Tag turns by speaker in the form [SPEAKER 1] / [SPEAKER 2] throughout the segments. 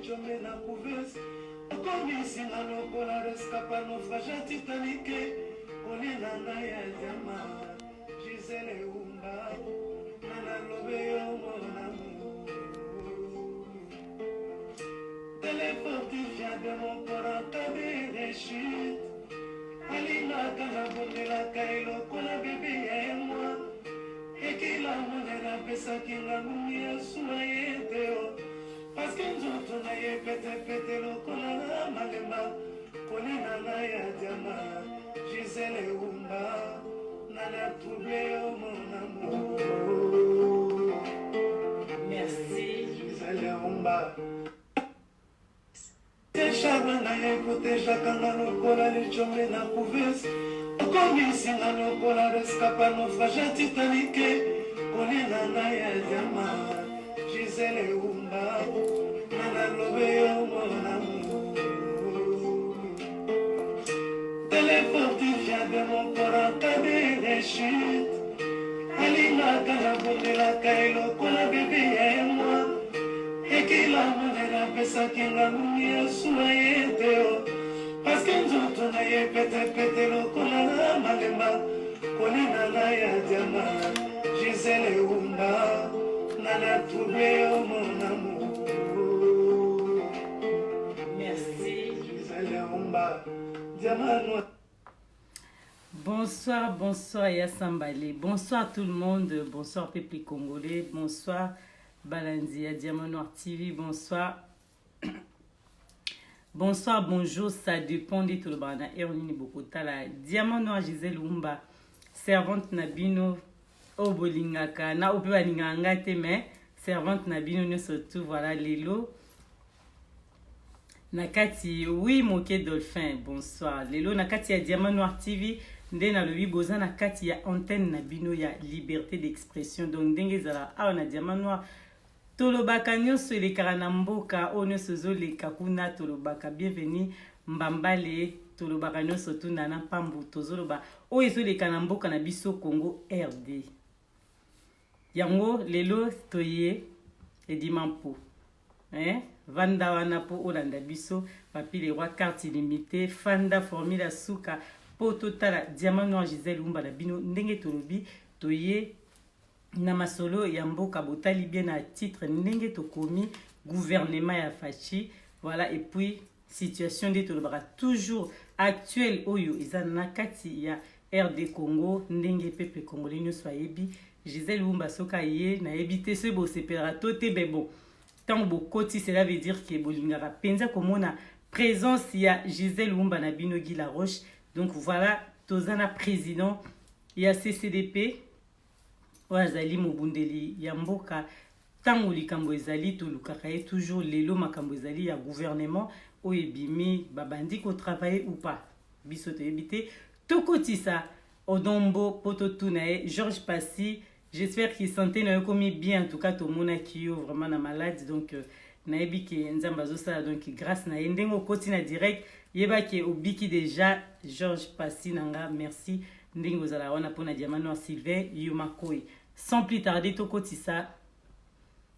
[SPEAKER 1] lichome na province okomisinga lokola rescapa naufrage titanique kolela ngai ya diama Gisele Umba nanalobe yo mon amour téléfortifia de mon corps entamé les chutes alingaka nabondelaka elokola bebe ya moi ekila monela apesaki nga ngungi ya suwa ye te o paske nzoto na ye petepete lokola malema kolela ngai ya diama Gisele Umba nana trouble yo mon amour.
[SPEAKER 2] Merci
[SPEAKER 1] Gisele Umba Teshaba na ye koteshaka nga lokola lichome na province okomisinga lokola rescapa naufrage titanique kolela ngai ya diama Gisele Umba nanalobe yo mon amour téléfortifia de mon corps entamé les chutes alingaka nabondelaka elokola bebe ya moi ekila monela apesaki nga ngungi ya suwa ye te o paske nzoto na ye petepete lokola malema kolela ngai ya diama Gisele Umba nana trouble yo mon amour.
[SPEAKER 2] Merci
[SPEAKER 1] Gisele Umba diama noir.
[SPEAKER 2] Bonsoir, bonsoir Yassambale. Bonsoir tout le monde. Bonsoir peuple congolais. Bonsoir Balandia, Diamant Noir TV. Bonsoir. Bonsoir, bonjour. Ça dépend de tout le monde. Et on est beaucoup tala. Diamant Noir Gisele Umba. Servante Nabino. Obolingaka. Na opewa ningangate mais. Servante Nabino ne surtout. Voilà Lelo. Nakati. Oui, Moké Dolphin. Bonsoir. Lelo Nakati à Diamant Noir TV. Ndena lobi boza na kati ya antenne na bino ya liberté d'expression donc ndenge zala awa na Diamant Noir tolobaka nyonso elekaka na mboka oyo nyonso ezoleka kuna tolobaka bienvenue mbambale tolobaka nyonso tuna na mpambu tozoloba oyo ezoleka na mboka na biso Congo RD yango lelo toye edimampo vanda wana po olanda biso papi le roi carte illimitée fanda formule suka po totala Diamant Noir Gisele Umba na bino ndenge tolobi toye na masolo ya mboka botali bien na titre ndenge tokomi gouvernement ya fachi voilà et puis situation de tolobaka toujours actuelle oyo eza na kati ya RD Congo ndenge peuple congolais nyonso ayebi Gisele Umba soka ye na yebite se bo separa tote bebo tant bokoti cela veut dire que bolingaka penza komona présence ya Gisele Umba na bino Guy Laroche. Donc voilà, tozana président ya CCDP wazali mobundeli ya mboka tango likambo ezali tolukaka ye toujours lelo makambo ezali ya gouvernement oyo ebimi babandi ko travailler ou pas biso toyebite tokotisa odombo poto tuna ye Georges Passy j'espère qu'il santé na yo komi bien en tout cas tomona ki yo vraiment na malade donc nayebi ke nzamba azosala donc grâce na ye ndenge okoti na direct yebaki obiki déjà Georges Passy nanga merci ndenge ozala wana pona Diamant Noir Sylvain Yumakoi sans plus tarder tokotisa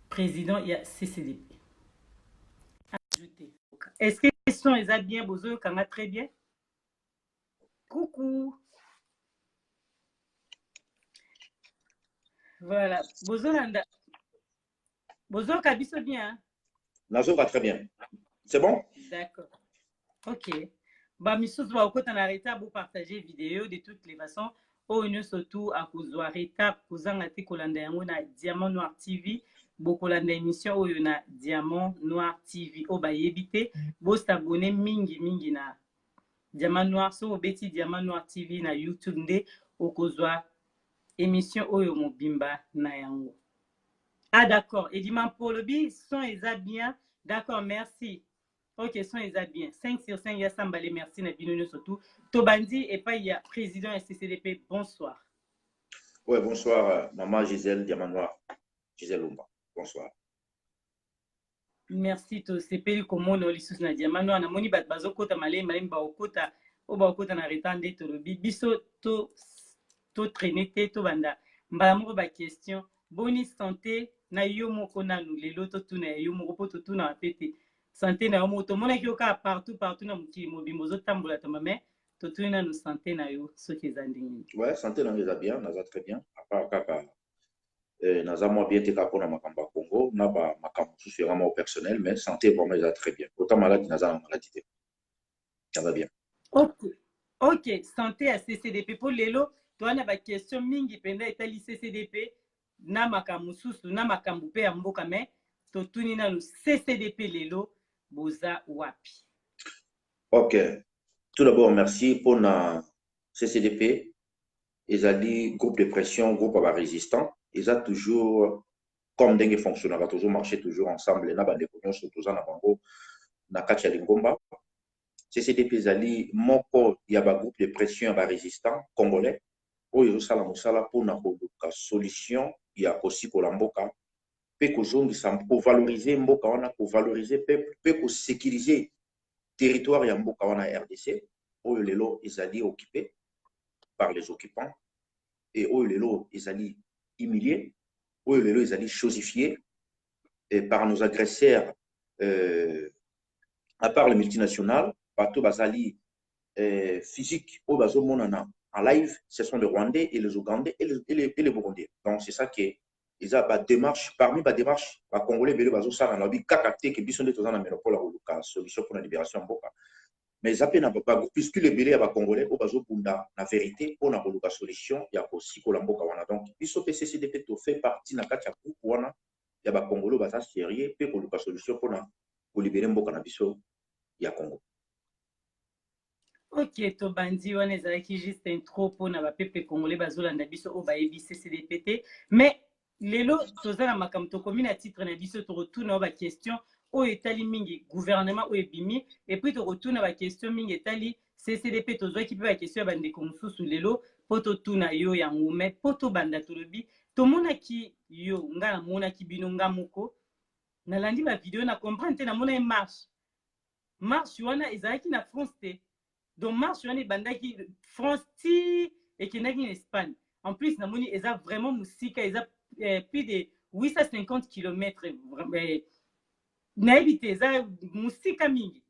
[SPEAKER 2] président ya CCDP ajouter est-ce que question eza bien bozo kanga très bien coucou voilà bozo landa bozo kabiso bien hein?
[SPEAKER 3] Nazo va très bien. C'est bon?
[SPEAKER 2] D'accord. Ok. Bah, Missous va au na reta pour partager vidéo de toutes les façons. Oh, nous surtout à cause reta pour ngati kolanda yango na Diamant Noir TV. Beaucoup kolanda émission oh na Diamant Noir TV. Oh ba yebite. Bo s'abonner mingi na Diamant Noir so obeti Diamant Noir TV na YouTube nde okozwa émission oyo mobimba na yango. Ah d'accord. Et dimanche pour le bi son eza bien. D'accord, merci. Ok, son eza bien. 5 sur 5, ya Sambale, merci na binono surtout. Tobandi et pas il y a président SCCDP. Bonsoir.
[SPEAKER 3] Ouais, bonsoir maman Gisele Diamant Noir. Gisele Umba. Bonsoir.
[SPEAKER 2] Merci to sepeli komono lisus na Diamant Noir na moni bat bazokota malé ba okota o ba okota na retande to lobi biso to traîner te to banda. Mbala moko ba question. Boni santé na yo moko nanu lelo to tuna yo moko poto tuna pete santé na yo mo tomonaki yo kaka partout na mokili mobimba ozotambola tamba me totuni nanu santé na yo soki eza ndenge nini.
[SPEAKER 3] Ouais, santé nanga eza bien, naza très bien. À part kaka naza mwa bien te kaka mpona makambo ya Congo na ba makambo mosusu yanga mwa personnel, mais santé vraiment eza très bien. Autant maladi naza na maladi te. Ça va bien.
[SPEAKER 2] Ok, santé ya CCDP mpo lelo toza na baquestion mingi mpenza etali CCDP na makambo mosusu na makambo mpe ya mboka me totuni nanu CCDP lelo boza wapi?
[SPEAKER 3] Ok. Tout d'abord, merci pour na CCDP. Ezali groupe de pression, groupe à résistant. Ils ont toujours, comme dengue fonctionnaire, toujours marché toujours ensemble. Na bande konyo surtout na bango na kati ya Lingomba. CCDP ezali moko ya ba groupe de pression ya résistant congolais. Oyo sala musala pour na koluka solution ya kosikola mboka. Pe kozongisa pour valoriser mboka wana, pour valoriser peuple, pe ko sécuriser territoire ya mboka wana RDC. Oyo lelo ezali occupé par les occupants. Et oyo lelo ezali humilié, oyo lelo ezali chosifié par nos agresseurs, à part les multinationales, bateau bazali physique, oyo bazomonana en live, ce sont les Rwandais et les Ougandais et les Burundais. Donc c'est ça qui est ba démarche, parmi ba démarche, ba Congolais bele bazosala na bi kakate ke biso nde tozana métropole la solution pour la libération mboka. Mais ça peut puisque les bélés à Congolais au bazo bunda la vérité on a la solution il y a aussi kolamboka wana donc biso PCCDP to fait partie na kati ya groupe wana ya ba Congolais baza sérieux pe ko la solution pour na ko libérer mboka na biso ya Congo.
[SPEAKER 2] Ok, to bandi wana ezalaki juste intro mpona bapeple congolais bazolanda biso oyo bayebi CCDP te mais lelo toza na makambo tokomi na titre na biso tokotuna oyo baquestion oyo etali mingi gouvernement oyo ebimi epuis tokotuna baquestion mingi etali CCDP tozwaki mpe baquestion ya bandeko mosusu lelo mpo totuna yo yango me mpo tobanda tolobi tomonaki yo nga namonaki bino nga moko nalandi bavideo na comprendre te namona ye marche wana ezalaki na France te. Donc, marche wana ebandaki France ti ekendaki na Espagne. En plus, namoni eza vraiment musika, eza plus de 850 km. Nayebi te eza musika mingi.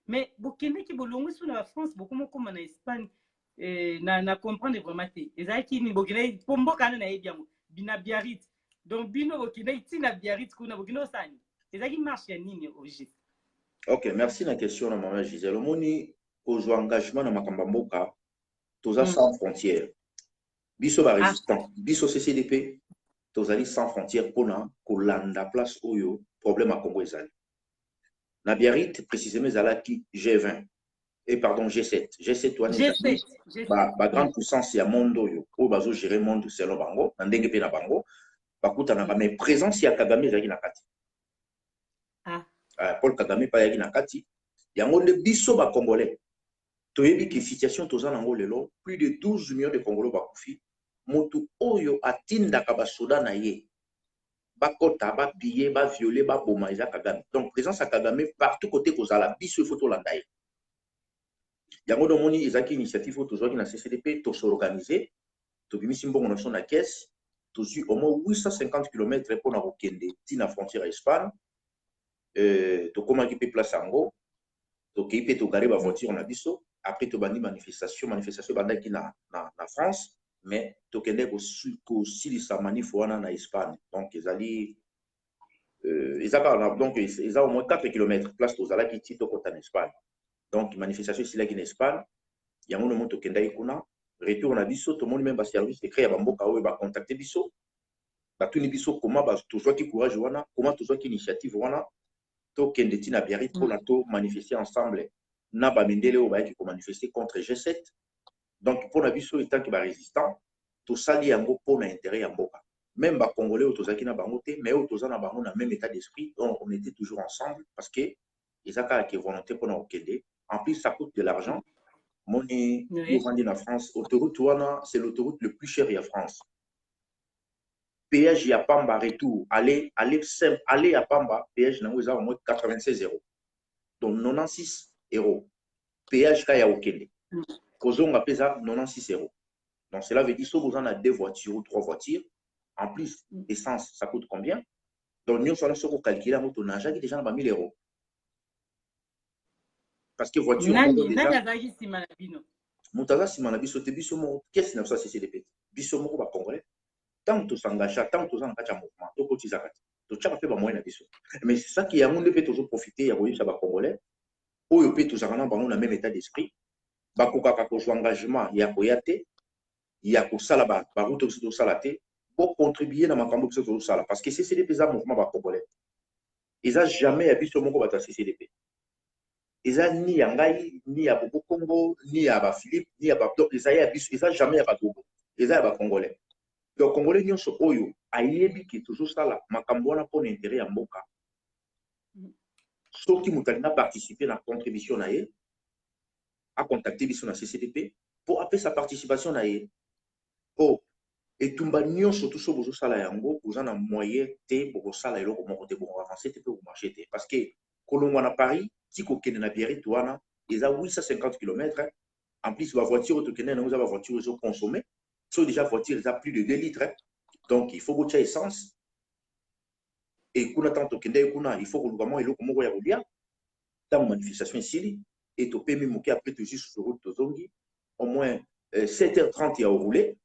[SPEAKER 2] Mais bokendaki bolongo so na France, bokomokoma na Espagne, na comprendre vraiment te. Ezalaki ni bokendaki po mboka wana nayebi yango bina Biarritz. Donc, bino bokendaki ti na Biarritz kuna bokendo osani. Ezalaki marche ya nini au juste?
[SPEAKER 3] Ok, merci na question na maman Gisèle. Omoni aux engagement na makamba mboka toza sans frontières. Biso ba résistant, biso CCDP tozali sans frontières pona kolanda place oyo problème à Congo ezali. Na Biarritz précisément ezalaki G20 et pardon G7. G7 wana ezali ba grande puissance ya monde oyo oyo bazo gérer monde selon bango na ndenge pe na bango bakutana ba mais présence ya Kagame ezali na kati. Paul Kagame pa yaki na kati yango nde biso ba Congolais toyebi ki situation toza nango lelo plus de 12 millions de Congolais bakufi motu oyo atindaka basoda na ye bakota bapiller bavioler baboma eza Kagame. Donc présence ya Kagame partout côté kozala biso ifo tolanda ye yango domoni ezaki initiative oyo tozwaki na CCDP tosorganize tobimisi mbongo na biso na caisse tozwi au moins 850 km mpona kokende ntina frontière ya Espagne. Tokomaki pe place yango tokei pe togare ba voiture na biso après tobandi manifestation bandaki na France mais tokende kosilisa manif wana na Espagne donc ezali donc eza au moins 4 km place tozalaki ti tokota na Espagne donc manifestation esilaki na Espagne yango nomo tokendaki kuna retour na biso tomoni même baservice secret ya bamboka oyo bacontacte biso batuni biso koma tozwaki courage wana koma tozwaki initiative wana tokende ti na Biarritz mpona to manifester ensemble na bamindele oyo bayaki komanifester contre G7 donc mpona biso etanki barésistant tosali yango mpona intérêt ya mboka même bacongolais oyo tozalaki na bango te mais oyo toza na bango na même état d'esprit donc on était toujours ensemble parce que eza kaka ke volonté mpona kokende en plus ça coûte de l'argent moni ovandi na France autoroute wana c'est l'autoroute le plus cher ya France. Péage ya Pamba retour, aller à Pamba, péage nango eza au moins 96 €. Donc 96 €. Péage kaya okende. Kozonga pesa 96 €. Donc cela veut dire que si vous en avez 2 voitures ou 3 voitures, en plus essence ça coûte combien? Donc nous sommes calculer on a déjà déjà 1000 €. parce que voiture
[SPEAKER 2] nani
[SPEAKER 3] déjà
[SPEAKER 2] azalaki nsima na bino
[SPEAKER 3] moto aza nsima na biso te biso moko kesi na biso ya CCDP biso moko bacongolais tant tosengagea tant toza na kati ya mouvement tokotizaka te totyaka mpe bamoye na biso mais saki yango nde mpe tozoprofite ya koyebisa bacongolais oyo mpe tozalaka na bango na même état d'esprit bakokaka kozwa engagement ya koya te ya kosala baroute biso tosala te bocontribue na makambo biso tozosala parce que CCDP eza mouvement bacongolais eza jamais ya biso moko bato ya CCDP eza ni ya ngai ni ya Bobo Congo ni ya baphilippe ni ya donc eza ya biso eza jamais ya bagogo eza ya bacongolais donc congolais nyonso oyo ayebi ke tozosala makambo wana mpona intérêt ya mboka soki moto alingi participer na contribution na ye acontacte biso na CCDP mpo apesa participation na ye po etumba nyonso to so bozosala yango boza na moyen te bokosala eloko moko te bokoavance te mpe bomarche te parce que kolongwa na Paris ti kokende na Biarritz wana eza 850 km en plus bavoiture oyo tokende nango eza bavoiture ezoconsomme so déjà voiture eza plus de 2 litres donc il faut botya essence et kuna ntango tokende kuna il faut koluka mwa eloko moko ya kolia ntango manifestation esili et topemi moke après tozi sur route tozongi au moins 7h30 ya roulé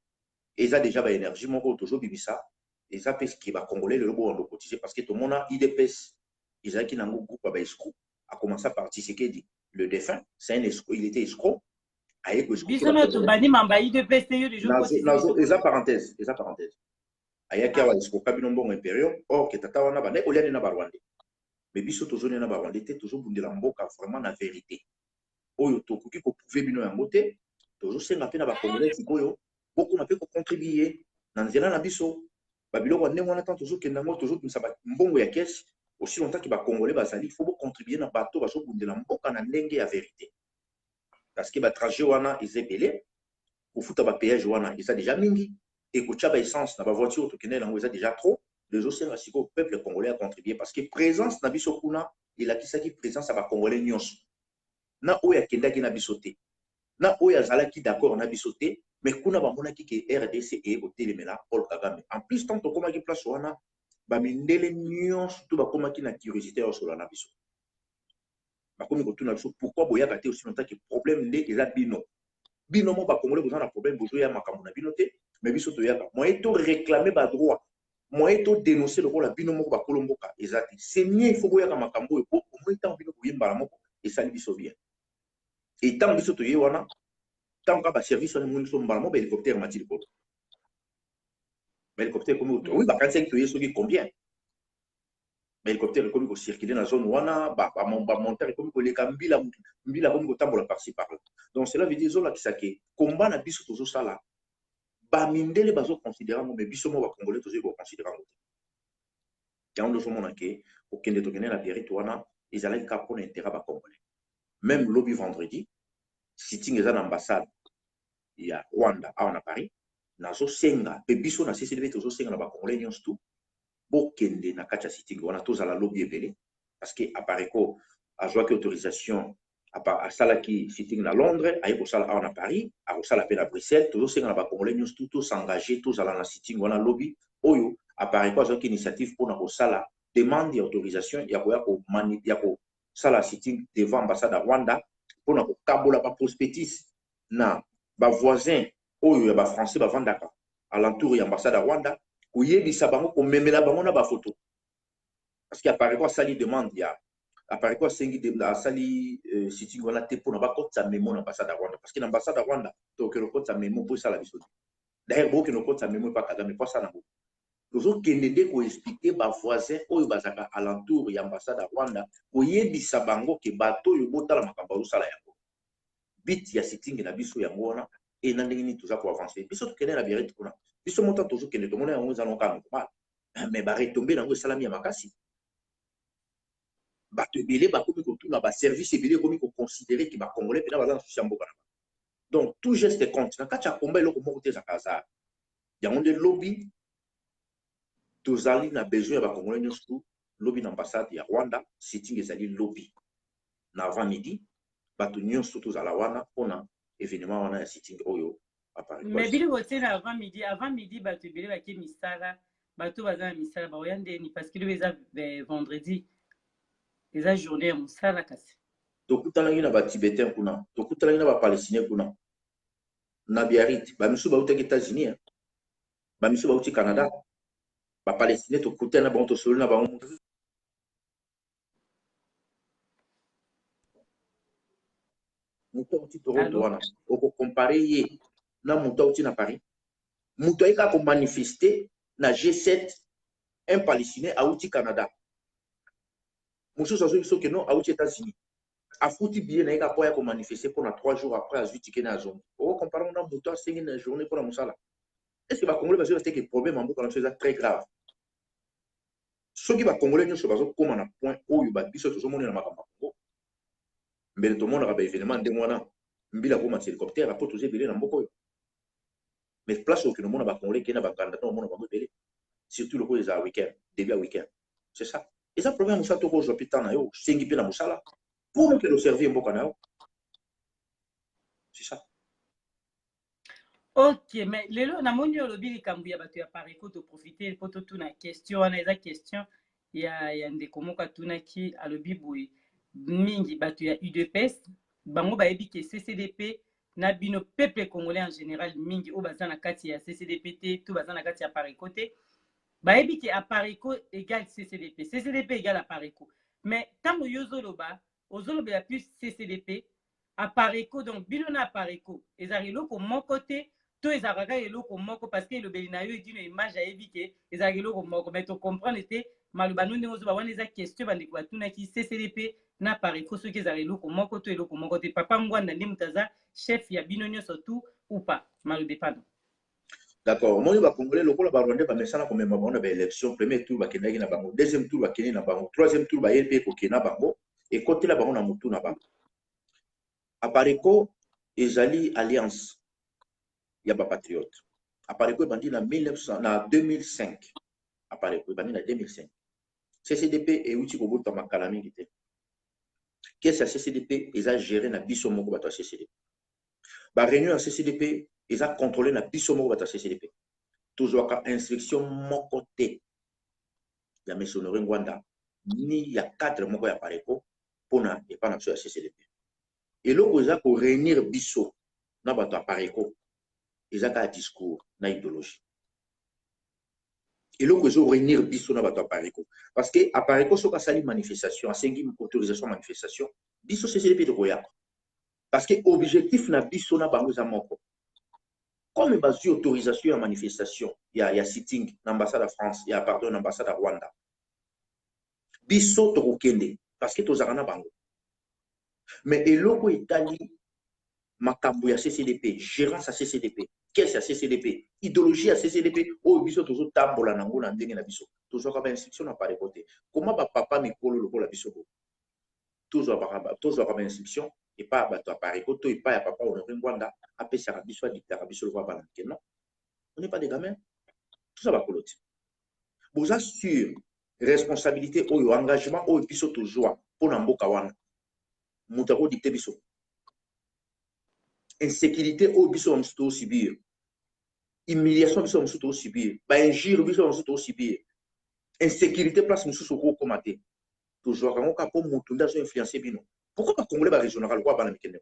[SPEAKER 3] eza déjà baénergie moko tozobimisa eza mpe ske bacongolais lelo bowanda kotize parce que tomona idps ezalaki nango groupe ya baescro a commencé par Tshisekedi le défunt c'est un escro il était escro aye
[SPEAKER 2] biso no tobandi mamba idps te yo deja
[SPEAKER 3] eza parenthèse ayaki awa escroka bino mbongo impériaux or ke tata wana bandai koliani na barwandais mais biso tozoni na barwandais te tozobundela mboka vraiment na vérité oyo tokoki koprouve bino yango te tozosenga mpe na bacongolais sikoyo bokuna mpe kocontribue na nzela na biso babiloko ndenge wana ntango tozokende yango tozobimisa mbongo ya kese aussi longtemps ke bacongolais bazali fo bocontribue na bato bazobundela mboka na ndenge ya vérité parce que batrajet wana eza ebele kofuta bapéage wana eza déjà mingi ekotya baessence na bavoiture tokende yango eza déjà trop tozosenga sikoyo peuple congolais acontribue parce que présence na biso kuna elakisaki présence ya bacongolais nyonso na oyo akendaki na biso te na oyo azalaki d'accord na biso te mais kuna bamonaki ke RDC eye kotelemela Paul Kagame en plus tant tokomaki place wana bamindele nyonso to bakomaki na curiosité ya osola na biso bakomi kotuna biso pourquoi boyaka te aussi longtemps ke problème nde eza bino mo bacongolais boza na problème bozoya makambo na bino te mais biso toyaka moyen to réclamer badroit moyen to dénoncer lokola bino moko bakolo mboka eza te c'est mieux il faut boyaka makambo oyo po omoi ntango bino koyembala moko esali biso bien et ntango biso toye wana ntango kaka baservice wana emoni biso mbala mo bahélicoptère mati likolo bahélicoptère ekomi oui bakanisaki toye soki combien bahélicoptère ekomi kocircule na zone wana bamontere ekomi koleka mbila ekomi kotambola parci parla donc cela veut dire ezolakisa ke komba na biso tozosala bamindele bazoconsidéra ngo mais biso mo bacongolais tozoyi koconsidéra ngo te yango tozomona ke kokende tokende na Biarritz wana ezalaki kaka mpona intérêt bacongolais même lobi vendredi sitting eza na ambassade ya Rwanda awa na Paris nazosenga mpe biso na CCDP tozosenga na bacongolais nyonso tu bokende na kati ya sitting wana tozala lobi ebele parce que apareko azwaki autorisation asalaki sitting na Londres aye kosala awa na Paris akosala mpe na Bruxelles tozosenga na bacongolais nyonso tu tosengage tozala na sitting wana lobi oyo apareko azwaki initiative mpona kosala demande ya autorisation ya kosala sitting devant ambassade ya Rwanda mpona kokabola baprospectis na bavoisin oyo ya bafrançais bavandaka alentour ya ambassade ya Rwanda koyebisa bango komemela bango na bafoto parce que apareko asali demande ya apareko asali sitting wana te mpona bakotisa memo na ambassade ya Rwanda parce que na ambassade ya Rwanda tokende kokotisa memo mpo esala biso te d'ailleurs bokende kokotisa memo epa Kagame mpo asala yango tozokende nde koexplike bavoisin oyo bazalaka alentour ya ambassade ya Rwanda koyebisa bango ke bato oyo botala makambo azosala yango bit ya sitting na biso yango wana e na ndenge nini toza koavance biso tokende na Biarritz kuna biso mota tozokende tomona yango eza noka normal mais baretombe nango esalami ya makasi bato ebele bakomi kotuna baservice ebele ekomi koconsidere ke bacongolais mpena baza na susi ya mboka na bango donc tout geste compte na kati ya komba eloko moko te ezaka hazard yango nde lobi tozali na besoin ya bacongolais nyonso tu lobi na ambassade ya Rwanda sitting ezali lobi na avant midi bato nyonso tozala wana mpona événement wana ya sitting oyo
[SPEAKER 2] mais biloko te na avant midi bato ebele bakie misala bato baza na misala baoya ndeni parce que lobi eza vendredi eza journée ya mosala kasi
[SPEAKER 3] tokutanaki na batibétain kuna tokutanaki na bapalestinien kuna na Biarritz bamisu bautaki États-Unis bamisu bauti Canada bapalestinien tokutana na bango tosoli na bango moto auti Toronto wana okokompare ye na moto auti na Paris moto ayika komanifeste na G7 un palestinien auti Canada mosusu azoyi biso ke non auti États-Unis afuti billet na ye ka po ya komanifeste mpona 3 jours après azwi tike na azongi okokompare na moto asengi na journée mpona mosala est ce que bakongolais bazoyi bateke problème amboka na biso eza très grave soki bakongolais nyonso bazokóma na point oyo biso tozomonela makambo ya kongo mbele tomonaka baévénement ndenge wana mbila komata hélicoptère apo toza ebele na mboka oyo mais place okende omona bakongolais kende na baganda to omona bango ebele surtout lokola eza week-end début ya week-end c'est ça eza problème ya mosala toko ozwa mpe temps na yo sengi mpe na mosala pour okende oservir mboka na yo c'est ça.
[SPEAKER 2] Ok, mais lelo namoni olobi likambo ya bato ya pareko toprofite mpo totuna question wana eza question ya ndeko moko atunaki alobi boye mingi bato ya UDPS bango bayebi ke CCDP na bino peuple congolais en général mingi oyo baza na kati ya CCDP te to baza na kati ya pareko te bayebi ke apareko égale CCDP CCDP égale apareko mais ntango yo ozolobela plus CCDP apareko donc bino na apareko ezalaka eloko moko te to ezalaka kaka eloko moko parce que elobeli na yo edino image ayebi ke ezalaka eloko moko mais tocomprendre te maloba no ndenge ozoba wana eza question bandeko batunaki CCDP na pareko soki ezalaka eloko moko to eloko moko te papa ngwanda nde moto aza chef ya bino nyonso tu ou pas malobe pano
[SPEAKER 3] d'accord omoni bakongolais lokola barwandais bamesana komema bango na baélection premier tour bakendaki na bango deuxième tour bakendaki na bango troisième tour baye mpe kokende na bango ekotela bango na motu na bango apareko ezali alliance ya bapatriote apareko ebandi na 2005 apareko ebandi na 2005 CCDP euti kobotama kala mingi te kesi ya CCDP eza géré na biso moko bato ya CCDP baréunion ya CCDP eza contrôlé na biso moko bato ya CCDP tozwaka instruction moko te ya M. Honoré Ngwanda ni ya cadre moko ya pareko mpona epa na biso ya CCDP eloko eza koréunir biso na bato ya pareko eza kaka discours na idéologie eloko ezo réunir biso na bato ya pareko parce que apareko soki asali manifestation asengi autorisation ya manifestation biso CCDP tokoyaka parce que objectif na biso na bango eza moko comme bazwi autorisation ya manifestation ya sitting na ambassade ya France ya pardon na ambassade ya Rwanda biso tokokende parce que tozalaka na bango mais eloko etali makambo ya CCDP gérance ya CCDP kesi ya CCDP idéologie ya CCDP oyo biso tozotambola nango na ndenge na biso tozwaka bainstruction na pareko te koma bapapa mikolo lokola biso bo tozwaka bainstruction epai ya bato ya pareko to epai ya papa Honoré Ngwanda apesaka biso adictaka biso lokola bana mike non on n'est pas des gamins toza bakolo te boza sur responsabilité oyo engagement oyo biso tozwa mpona mboka wana moto akodicte biso insécurité oyo biso bamosusu tozosubir humiliation biso bamosusu tozosubir bainjure biso bamosusu tozosubir insécurité place mosusu okokoma te tozwaka yango kaka mpo moto nde azoinfluence bino pourquoi bakongolais baregionaka lokola bana mikende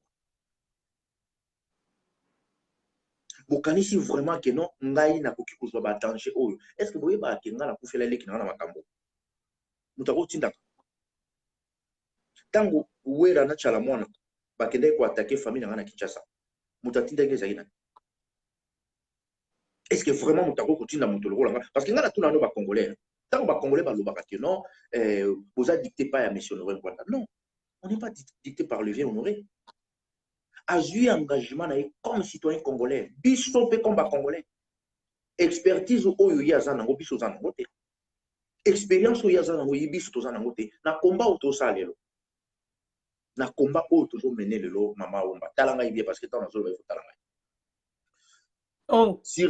[SPEAKER 3] bokanisi vraiment ke non ngai nakoki kozwa badanger oyo est ce que boyebaka ke ngai nakufela eleki nanga na makambo moto akotindaka ntango wera na tyala mwana bakendaki koatake famille nanga na Kinshasa moto atindaki ezalaki nani est ce que vraiment moto akokotinda moto lokola nga parce que ngai natuna no bakongolais ntango bakongolais balobaka ke non boza dicté pas ya M. Honoré Ngwanda non on n'est pas dicté par le vieux Honoré azwi engagement na ye comme citoyen congolais biso mpe comme bakongolais expertise oyo ye aza nango biso oza nango te expérience oyo aza nango ye biso toza nango te na komba oyo tosala lelo na komba oyo tozomene lelo mama omba tala ngai bien parce que ntango nazoloba ifo tala ngai sur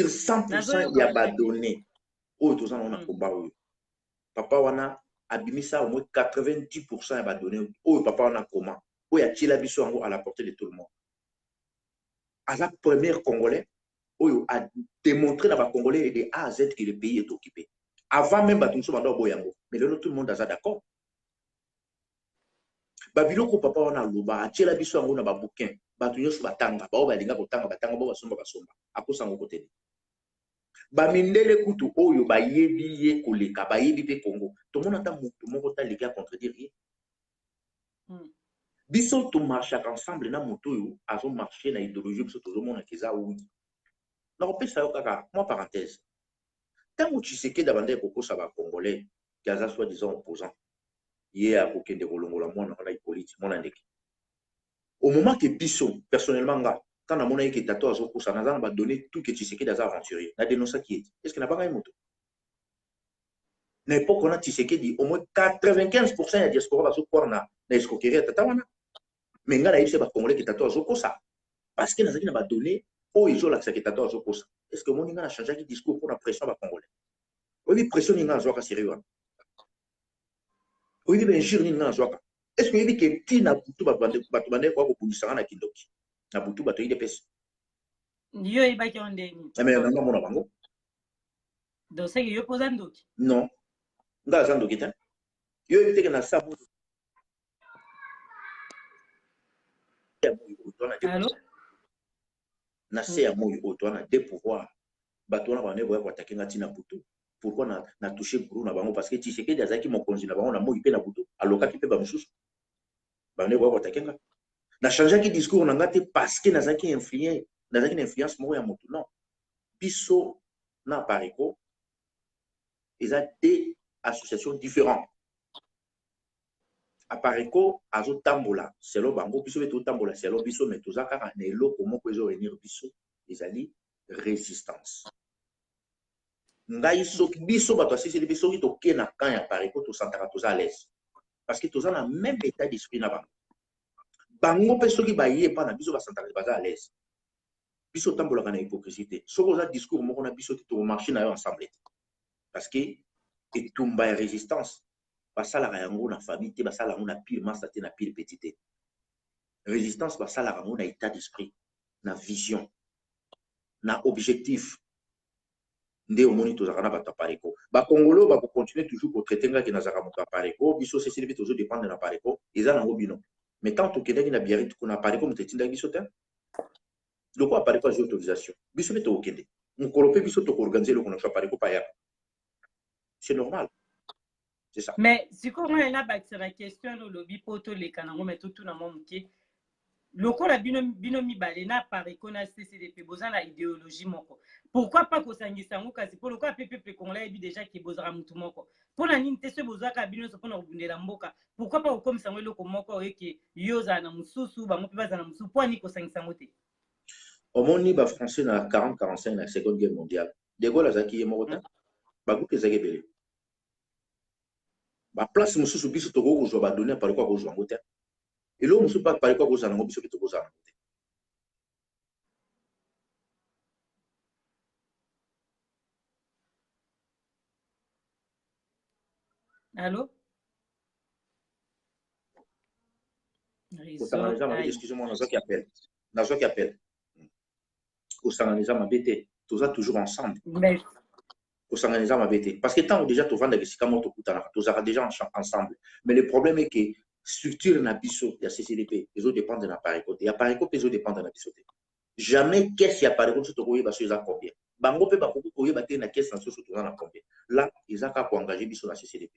[SPEAKER 3] 100% ya badonné oyo toza nango na komba oyo papa wana abimisa au moins 90% ya badonné oyo papa wana koma oyo atiela biso yango à la portée de tout le monde aza premier congolais oyo a démontré na bacongolais de A à Z que le pays est occupé avant même bato mosusu bando boyango mais lelo tout le monde aza d'accord babiloko papa wana aloba atiela biso yango na babouquin bato nyonso batanga bao balinga kotanga batanga bao basomba akosango kote bamindele kutu oyo bayebi ye koleka bayebi mpe Congo tomona ata moto moko taleki ya contredire ye biso tomarchaka ensemble na moto oyo azomarche na idéologie biso tozomona keza wi nakopesa yo kaka mwa parenthèse ntango Tshisekedi abanda kokosa bacongolais ki aza soi-disant opposant ye akokende kolongola mwana wana Hippolyte mwana ndeke au moment que biso personnellement nga quand namona ye ke tato azokosa naza na badonné tout que Tshisekedi aza aventurier na dénonça qui est est-ce que nabanga ye moto na époque wana Tshisekedi au moins 95% ya diaspora bazokwara na escroquerie ya tata wana mais nga nayebisa bacongolais ke tato azokosa parce que nazalaki na badonné oyo ezolakisa ke tato azokosa est-ce que moni nga na changeaki discours mpona pression ya bacongolais oyebi pression nini nga nazwaka sérieux wana oyebi bainjure nini nga nazwaka est-ce que oyebi ke ntina butu bato bandeki kwa kobunisanga na kindoki na butu bato idps
[SPEAKER 2] yo yebaki yo ndeni
[SPEAKER 3] nanga mona bango
[SPEAKER 2] doseki yo poza ndoki
[SPEAKER 3] non nga aza ndoki te yo yebi teke na sa na se ya moi oyo towana de pouvoir bato wana bane boya koatake nga ntina butu pourquoi na touché guru na bango parce que Tshisekedi azalaki mokonzi na bango na moi mpe na butu alokaki mpe bamosusu bane boya koatake nga na changeaki discours na nga te parce que nazalaki na influence moko ya motu non biso na Pareco eza deux associations différentes Pareco azotambola selo bango biso mpe totambola selo biso mais toza kaka na eloko moko ezorenir biso ezali résistance ngai soki biso bato asiseli biso soki tokee na camp ya Pareco tosantaka toza à l'aise parce que toza na même état d'esprit na bango bango mpe soki baye epa na biso basantaka baza à l'aise biso tambolaka na hypocrisie te soki oza discours moko na biso te tokomarche na yo ensemble te parce que etumba ya résistance basalaka yango na famille te basalaka yango na pile masa te na pile petit te résistance basalaka yango na état d'esprit na vision na objectif nde omoni tozalaka na bato ya Pareco bakongolo bakocontinue toujours kotraite ngaki nazalaka moto ya Pareco biso sesili mpe tozodépendre na Pareco eza nango bino mais tant tokendaki na biarrithe kuna Pareco moto etindaki biso te loko ya Pareco azwi autorisation biso mpe tokokende mokolo mpe biso tokoorganize eloko na biso ya Pareco payaka c'est normal c'est ça
[SPEAKER 2] mais sikoyo ngai nabakisa na question no lobi mpo toleka nango me totuna mwa moke lokola bino mibale na Pareco na CCDP boza na idéologie moko pourquoi pas kosangisa yango kasi mpo lokola mpe peuple congolais yebi déjà ke bozaka mutu moko mpona nini te so bozwaka bino nyonso mpona kobundela mboka pourquoi pas kokomisa yango eloko moko oyeke yo ozala na mosusu bango mpe bazala na mosusu mpo ani kosangisa yango te
[SPEAKER 3] omoni bafrançais na 40-45 na seconde guerre mondiale de Gaulle azalaki ye moko te bagroupe ezalaki ebele baplace mosusu biso tokoki kozwa badonné ya Pareco akozwa yango te eloko mosusu mpa Pareco akozala yango biso mpe tokozala yango te
[SPEAKER 2] allo
[SPEAKER 3] kosanganiza mabe excusez-moi nazwaki appel kosanganiza mabe te toza toujours ensemble kosanganiza mabe te parce que ntango déjà tovandaka esika moko tokutanaka tozalaka déjà ensemble mais le problème est que structure na biso ya CCDP ezodépendre na Pareco te ya Pareco mpe ezodépendre na biso te jamais caisse ya Pareco biso tokoyeba so eza combien bango mpe bakoki koyeba te na caisse na soso toza na combien là eza kaka koengage biso na CCDP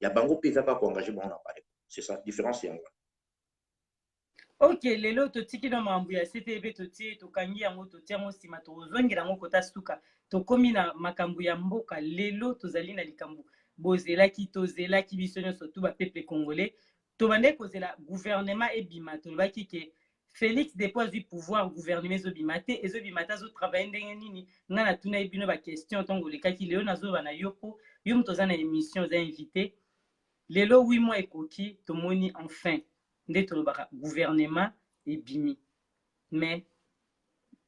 [SPEAKER 3] ya bango mpe eza kaka koengage bango na Pareco c'est ça différence yango
[SPEAKER 2] ok lelo totiki na makambo ya CTB totie tokangi yango totia yango nsima tozongela yango kota suka tokomi na makambo ya mboka lelo tozali na likambo bozelaki tozelaki biso nyonso tu bapeuple congolais tobandeki kozela gouvernement ebima tolobaki ke Félix depuis azwi pouvoir gouvernement ezobima te ezobima te azotravaille ndenge nini nga natuna ye bino baquestion ntongo olekaki lelo nazoba na yo mpo yo moto oza na émission oza invité lelo 8 mois ekoki tomoni enfin nde tolobaka gouvernement ebimi mais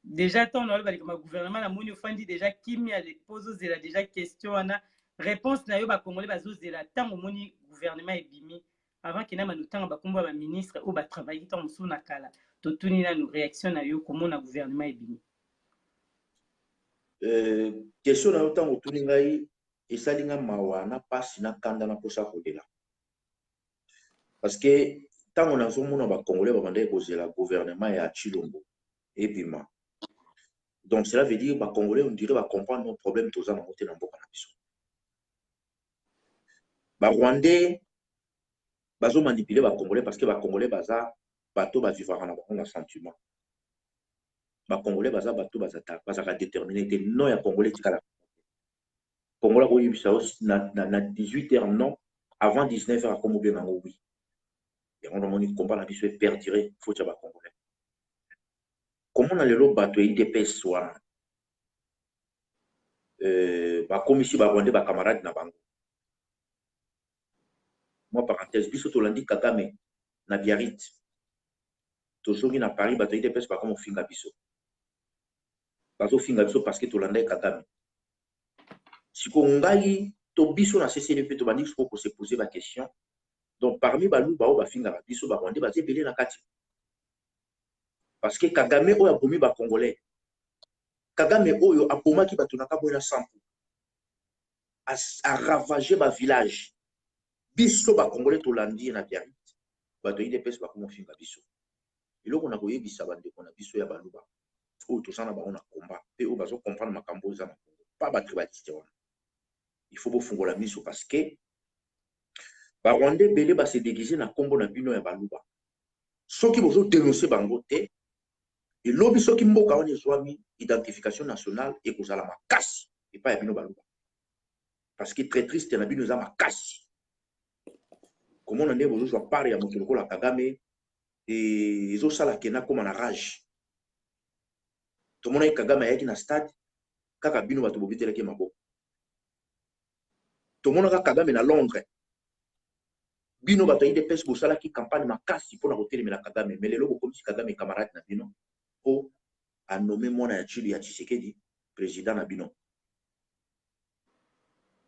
[SPEAKER 2] déjà ntango naloba likama gouvernement namoni ofandi déjà kimia mpo ozozela déjà question wana réponse na yo bacongolais bazozela ntango omoni gouvernement ebimi avant kena manu ntango bakombo ya baministre oyo batravaille ntango mosusu na kala totuni nanu réaction na yo komona gouvernement ebimi
[SPEAKER 3] question na yo ntango otuni ngai esali nga mawa na mpasi na kanda na mposa kolela parce que tant on a un Congolais qui le gouvernement à Chilombo et Bima. Donc cela veut dire que les Congolais, on dirait, comprendre nos problèmes tous en côté dans le Les Rwandais, ils manipuler les Congolais parce que les Congolais, ils vivre dans un sentiment. Les Congolais, ils déterminés. Non, il y a Congolais qui sont Congolais, na 18h, non. Avant 19h, comme bien en oui. Et on a dit combat la vie est perduré, il faut que les Congolais. Comment on a le bateau IDPS soit comme ici, Rwandais, camarades na bango. Moi, parenthèse, biso tolandi Kagame na Biarritz. Tozongi na Paris, bato IDPS pas comme finga biso. Bazo finga biso parce que tolanda Kagame. Si kongai to biso na CCDP to bandi ko se poser la question. Donc parmi balou ba finga biso ba Rwandais ba zebele na kati. Parce que Kagame oyo abomi ba Congolais. Kagame oyo abomaki bato na kaboya sampo. A ravagé ba village. Biso ba Congolais tolandi na Biarritz. Bato IDPS ba comme finga biso. Eloko na koyebisa bande kona biso ya baluba. Oyo tosana ba on a combat. Pe o bazo comprendre makambo za na Congo. Pas ba tribaliste wana. Il faut bofungola miso parce que ba Rwandais belé ba se déguiser na kombo na bino ya baluba. Soki bozo dénoncer bango te et lobi soki mboka wana ezwami identification nationale et kozala makasi et pas ya bino baluba. Parce que très triste na bino za makasi. Comment on a bozo soit parler ya moto lokola Kagame et ezo sala kena comme na rage. Tout le monde Kagame ayaki na stade kaka bino bato bobitela ke mabo. Tout le monde Kagame na Londres. Bino bato IDPS bosala ki campagne makasi pour na kotelemela Kagame mais lelo comme si Kagame camarade na bino pour a nommer mwana ya Chili ya Tshisekedi président na bino.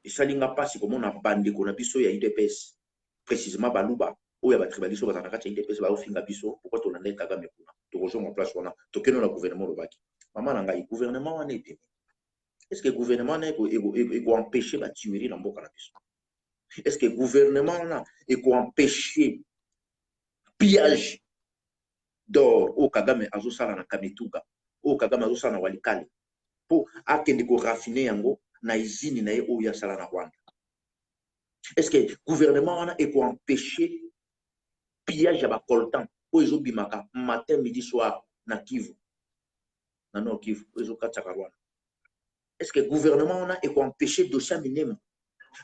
[SPEAKER 3] Et ça linga pasi comme on a bandé ko na biso ya IDPS précisément baluba ou ya ba tribaliso ba zanaka ya IDPS ba ofinga biso pourquoi to na ndeka Kagame kuna to rejoindre en place wana to keno na gouvernement lobaki maman na ngai gouvernement wana ete est-ce que le gouvernement peut empêcher la tuerie dans le biso? Est-ce que le gouvernement peut empêcher pillage d'or au Kagame azosala na Kamituga au Kagame azosala na Walikale pour akende ko raffiner yango na usine na ye o ya sala na Rwanda? Est-ce que le gouvernement peut empêcher pillage à ba coltan o ezobimaka matin midi soir na Kivu na Nord Kivu o ezokataka Rwanda? Est-ce que le gouvernement peut empêcher dossier minime?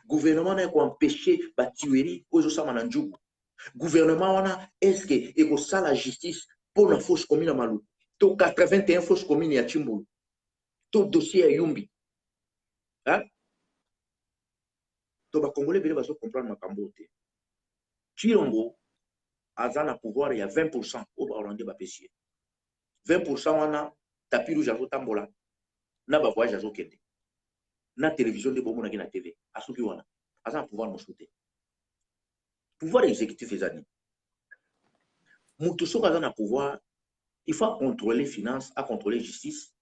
[SPEAKER 3] Le gouvernement peut empêcher la tuerie aux Osamanandjou? Le gouvernement est-ce que peut la justice pour la fausse commune à Malou? Tout 81 fausses communes à Chimbou. Tout dossier à Yumbi. Hein? Donc, les Congolais veulent comprendre ma cambote. Chilombo, à un pouvoir, il y a 20% au Rwanda bapessier. 20% on a tapis rouge à Tambola. Na ba voyage à Kende. Na télévision de Bomo na TV. À ce qui wana. À un pouvoir me sauter. Pouvoir exécutif les années. Moutousso a un pouvoir, il faut contrôler les finances, à contrôler la justice,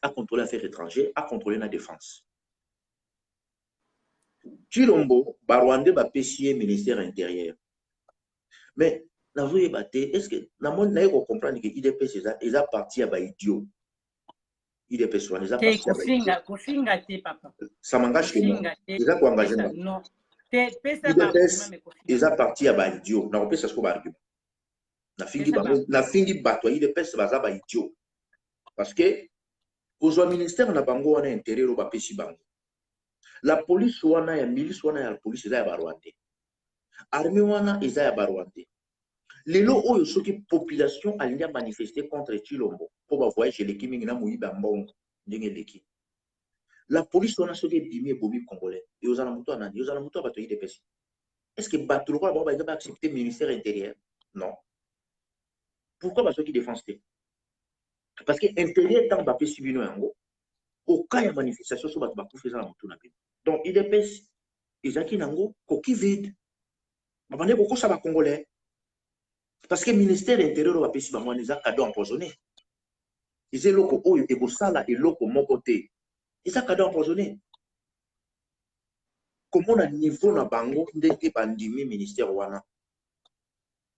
[SPEAKER 3] à contrôler les affaires étrangères, à contrôler la défense. Chilombo, Barwande ba pessier ministère intérieur. Mais est-ce que na monde na ko comprendre que IDPS ils a parti à ba idiot. IDPS wana ils a parti à ba idiot.
[SPEAKER 2] Kofinga te papa.
[SPEAKER 3] Ça m'engage que moi. Ils a quoi engagé moi?
[SPEAKER 2] Non.
[SPEAKER 3] IDPS ils a parti à ba idiot. Na repesa ce ko ba argument. Na fingi bato IDPS baza ba idiot. Parce que au ministère na bango wana intérieur ba pesi bango. La police wana ya milice wana ya police eza ya Barwande. Armée wana eza ya Barwande. Lelo oyo soki population alinya manifester contre Chilombo pour ba voyager les kimi na muiba mbongo ndenge leki. La police wana soki bimi bomi congolais et ozana muto anani ozana muto bato IDPS. Est-ce que bato ba ba accepter ministère intérieur? Non. Pourquoi ba soki défense te? Parce que intérieur tant ba pesi bino yango au cas de manifestation sur bato ba kufeza na muto na bino. Donc IDPS ezaki nango koki vide. Mabande koko sa ba congolais. Parce que le ministère de l'Intérieur va pécher des cadeaux empoisonnés. Ils ont loko oyo et bosala et loko mon côté. Ils ont cadeaux empoisonnés. Comment on a niveau na bango ndeki bandimi ministère wana.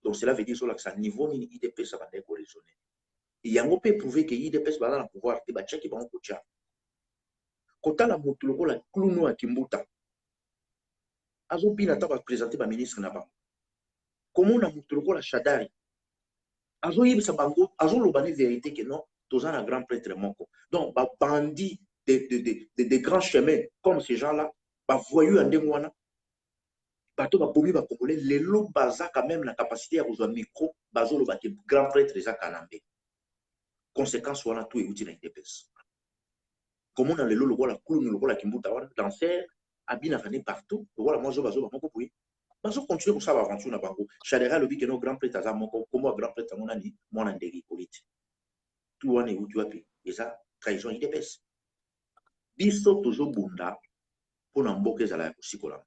[SPEAKER 3] Donc cela veut dire que ça niveau ni IDPS ça va être raisonné. Et il y a un peu prouvé que IDPS va dans le pouvoir, et bah qui va en coacher. Quand on a monté le la clounou à Kimbuta, azo bina ta va présenter ba ministre na ba. Comment on a monté le la Shadari, azo yib sa bango, azo lo bani vérité que non, tous un grand prêtre moko. Donc ba bandit de grands chemins comme ces gens-là, ba voyou en dengwana. Bato ba bomi ba congolais, les lots baza quand même la capacité à rejoindre micro, bazo lo baki grand prêtre za kanambe. Conséquence wana tout est na IDPS. Comment on a le lot le la clown le la Kimbuta wana danser abina kané partout, le la mozo bazo ba moko pouyi. Bazo continuer pour ça aventure na bango. Chadera le que no grand prêtre za moko, comment grand prêtre mona ni mona ndegi politique. Tout wana est utu wapi. Et ça trahison IDPS. Biso toujours bunda pour na mboke za la sikola.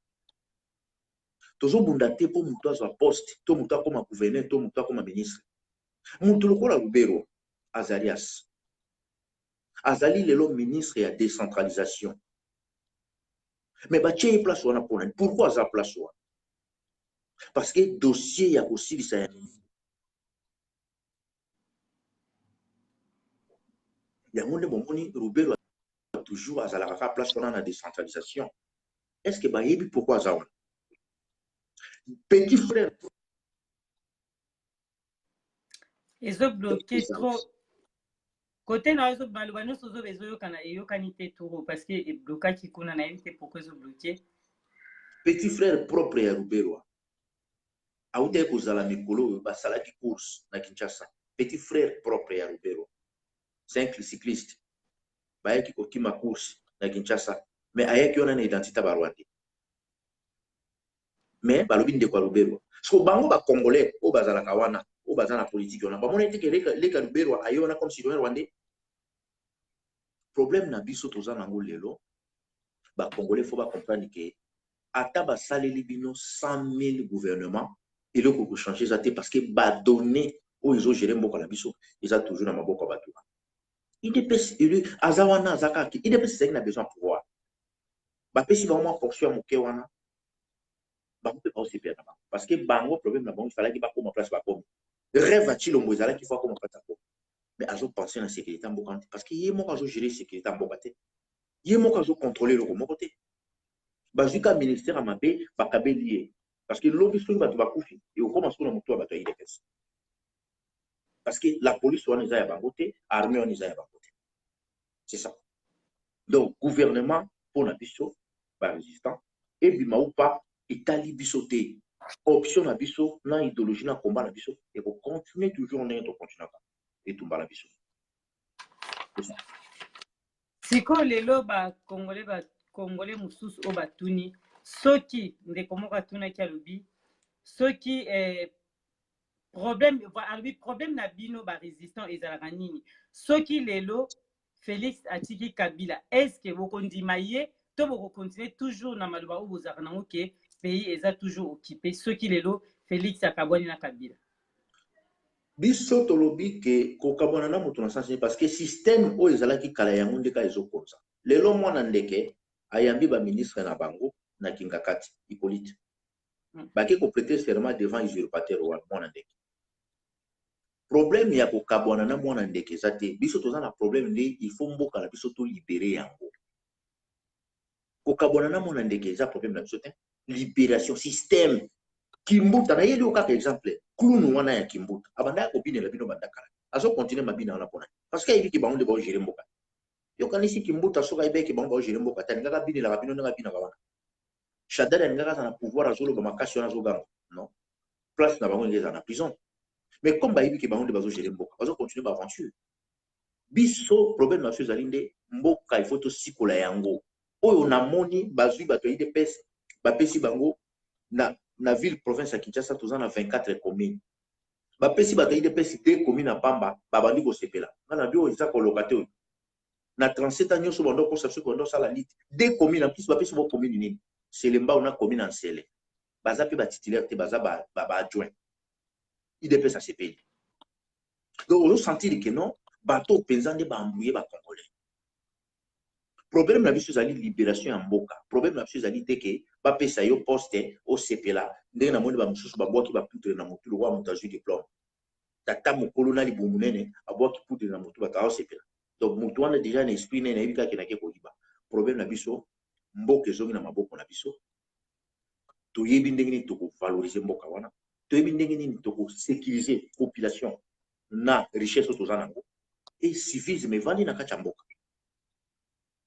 [SPEAKER 3] Toujours bunda te pour muto azwa poste, to muto comme gouverneur, to muto comme ministre. Muto lokola Lubero Azarias. Azali lelo ministre ya décentralisation. Mais bah tiens place wana pona. Pourquoi ça place wana? Parce que dossier ya aussi ça. Ya monde bomoni Lubero toujours azala place wana na décentralisation. Est-ce que bah yebi pourquoi ça wana? Petit frère.
[SPEAKER 2] Ils ont bloqué trop. Côté na ozo balubano sozo bezo yokana yokanite turo parce que e bloka ki kuna na yite pourquoi ils ont bloqué.
[SPEAKER 3] Petit frère propre ya Lubero. Aouté kozala mikolo ba salaki course na Kinshasa. Petit frère propre ya Lubero. C'est un cycliste. Ba yaki kokima course na Kinshasa. Mais ayaki ona na identité ba Rwanda. Mais balobi ndeko Lubero. So bango ba congolais o bazala kawana. O bazana politique on a pas monté que les Lubero ayona comme citoyen rwandais. Problème na biso tozana ngo lelo ba congolais faut ba comprendre que ata ba saleli bino 100 000 gouvernements et le ko changer ça parce que ba donner o ils ont géré mboko la biso ils a toujours na maboko ba tout. IDPS élu azawana azaka ki IDPS c'est na besoin de pouvoir. Ba pesi ba mo fonction moke wana ba peut pas aussi perdre parce que bango problème na bango il fallait que ba comme place ba comme rêve a chilo mbozala qu'il faut comme place ko. Mais azo penser na sécurité mboka parce que yé mo azo gérer sécurité mboka te. Yé mo azo contrôler le mo côté. Bazuka ministère à mabé ba kabelié parce que lobby sur ba ba kufi et au commence na moto ba to IDPS. Parce que la police on est à bangoté, armée on est à bangoté. C'est ça. Donc gouvernement pour la biso ba résistant et bima ou pas Italie bisoté option na biso na idéologie na combat na biso et pour continuer toujours on est to continuer et tout ba la biso. C'est ça.
[SPEAKER 2] Siko lelo ba congolais mususu o batuni soki ndeko moko atunaki alobi soki problème na bino ba résistant ezalaka nini soki lelo Félix atiki Kabila est-ce que bokondima ye to bokokontinue toujours na maloba oyo bozalaka nango ke pays eza toujours occupé soki lelo Félix akabwani na Kabila
[SPEAKER 3] biso tolobi ke kokabwana na moto na sens parce que système oyo ezalaki kala yango ndeka ezokonza lelo mwana ndeke ayambi ba ministre na bango na Kingakati Hippolyte baki ko prêter serment devant usurpateur wa mwana ndeke problème ya kokabwana na mwana ndeke ezate biso toza na problème nde il faut mboka na biso to libérer yango kokabwana na mwana ndeke eza problème na biso te libération système Kimbuta na yeli okaka exemple clown wana ya Kimbuta abanda ko binela bino bandakala azo continuer mabina wana pona parce que il ki bango de ba gérer mboka yo kanisi Kimbuta soka ibeki bango ba gérer mboka tani ngaka binela ba bino nga bina ba wana Shadara ngaka na pouvoir azolo ba makasi wana zoga non place na bango ngeza na prison mais comme ba ibiki bango de ba gérer mboka bazo continuer ba aventure biso problème na chose alinde mboka il faut to sikola yango oyo na moni bazui bato IDPS ba pesi bango na ville province ya Kinshasa toza na 24 communes ba pesi bato IDPS te commune na Pamba ba bandi ko sepela ngana bio eza ko lokateur na 37 ans nyoso bando ko sapso ko ndo sala lit deux communes en plus ba pesi bo commune nini Selemba na commune en Sele baza pe ba titulaire te baza ba adjoint IDPS a CPI donc on sentir que non bato penza nde ba embrouiller ba congolais problème na biso ezali libération ya mboka. Problème na biso ezali te ke bapesa yo poste osepela ndenge na moni bamosusu babwaki baputre na motu lokwa moto azwi diplôme. Tata mokolo na libumu munene abwaki putre na motu bato aosepela. Donc motu wana déjà na esprit nene nayebi kaka kenake koyiba. Problème na biso mboka ezongi na maboko na biso. Toyebi ndenge nini tokovaloriser mboka wana. Toyebi ndenge nini tokosécuriser population na richesse toza nango. Et civisme evandi na kati ya mboka.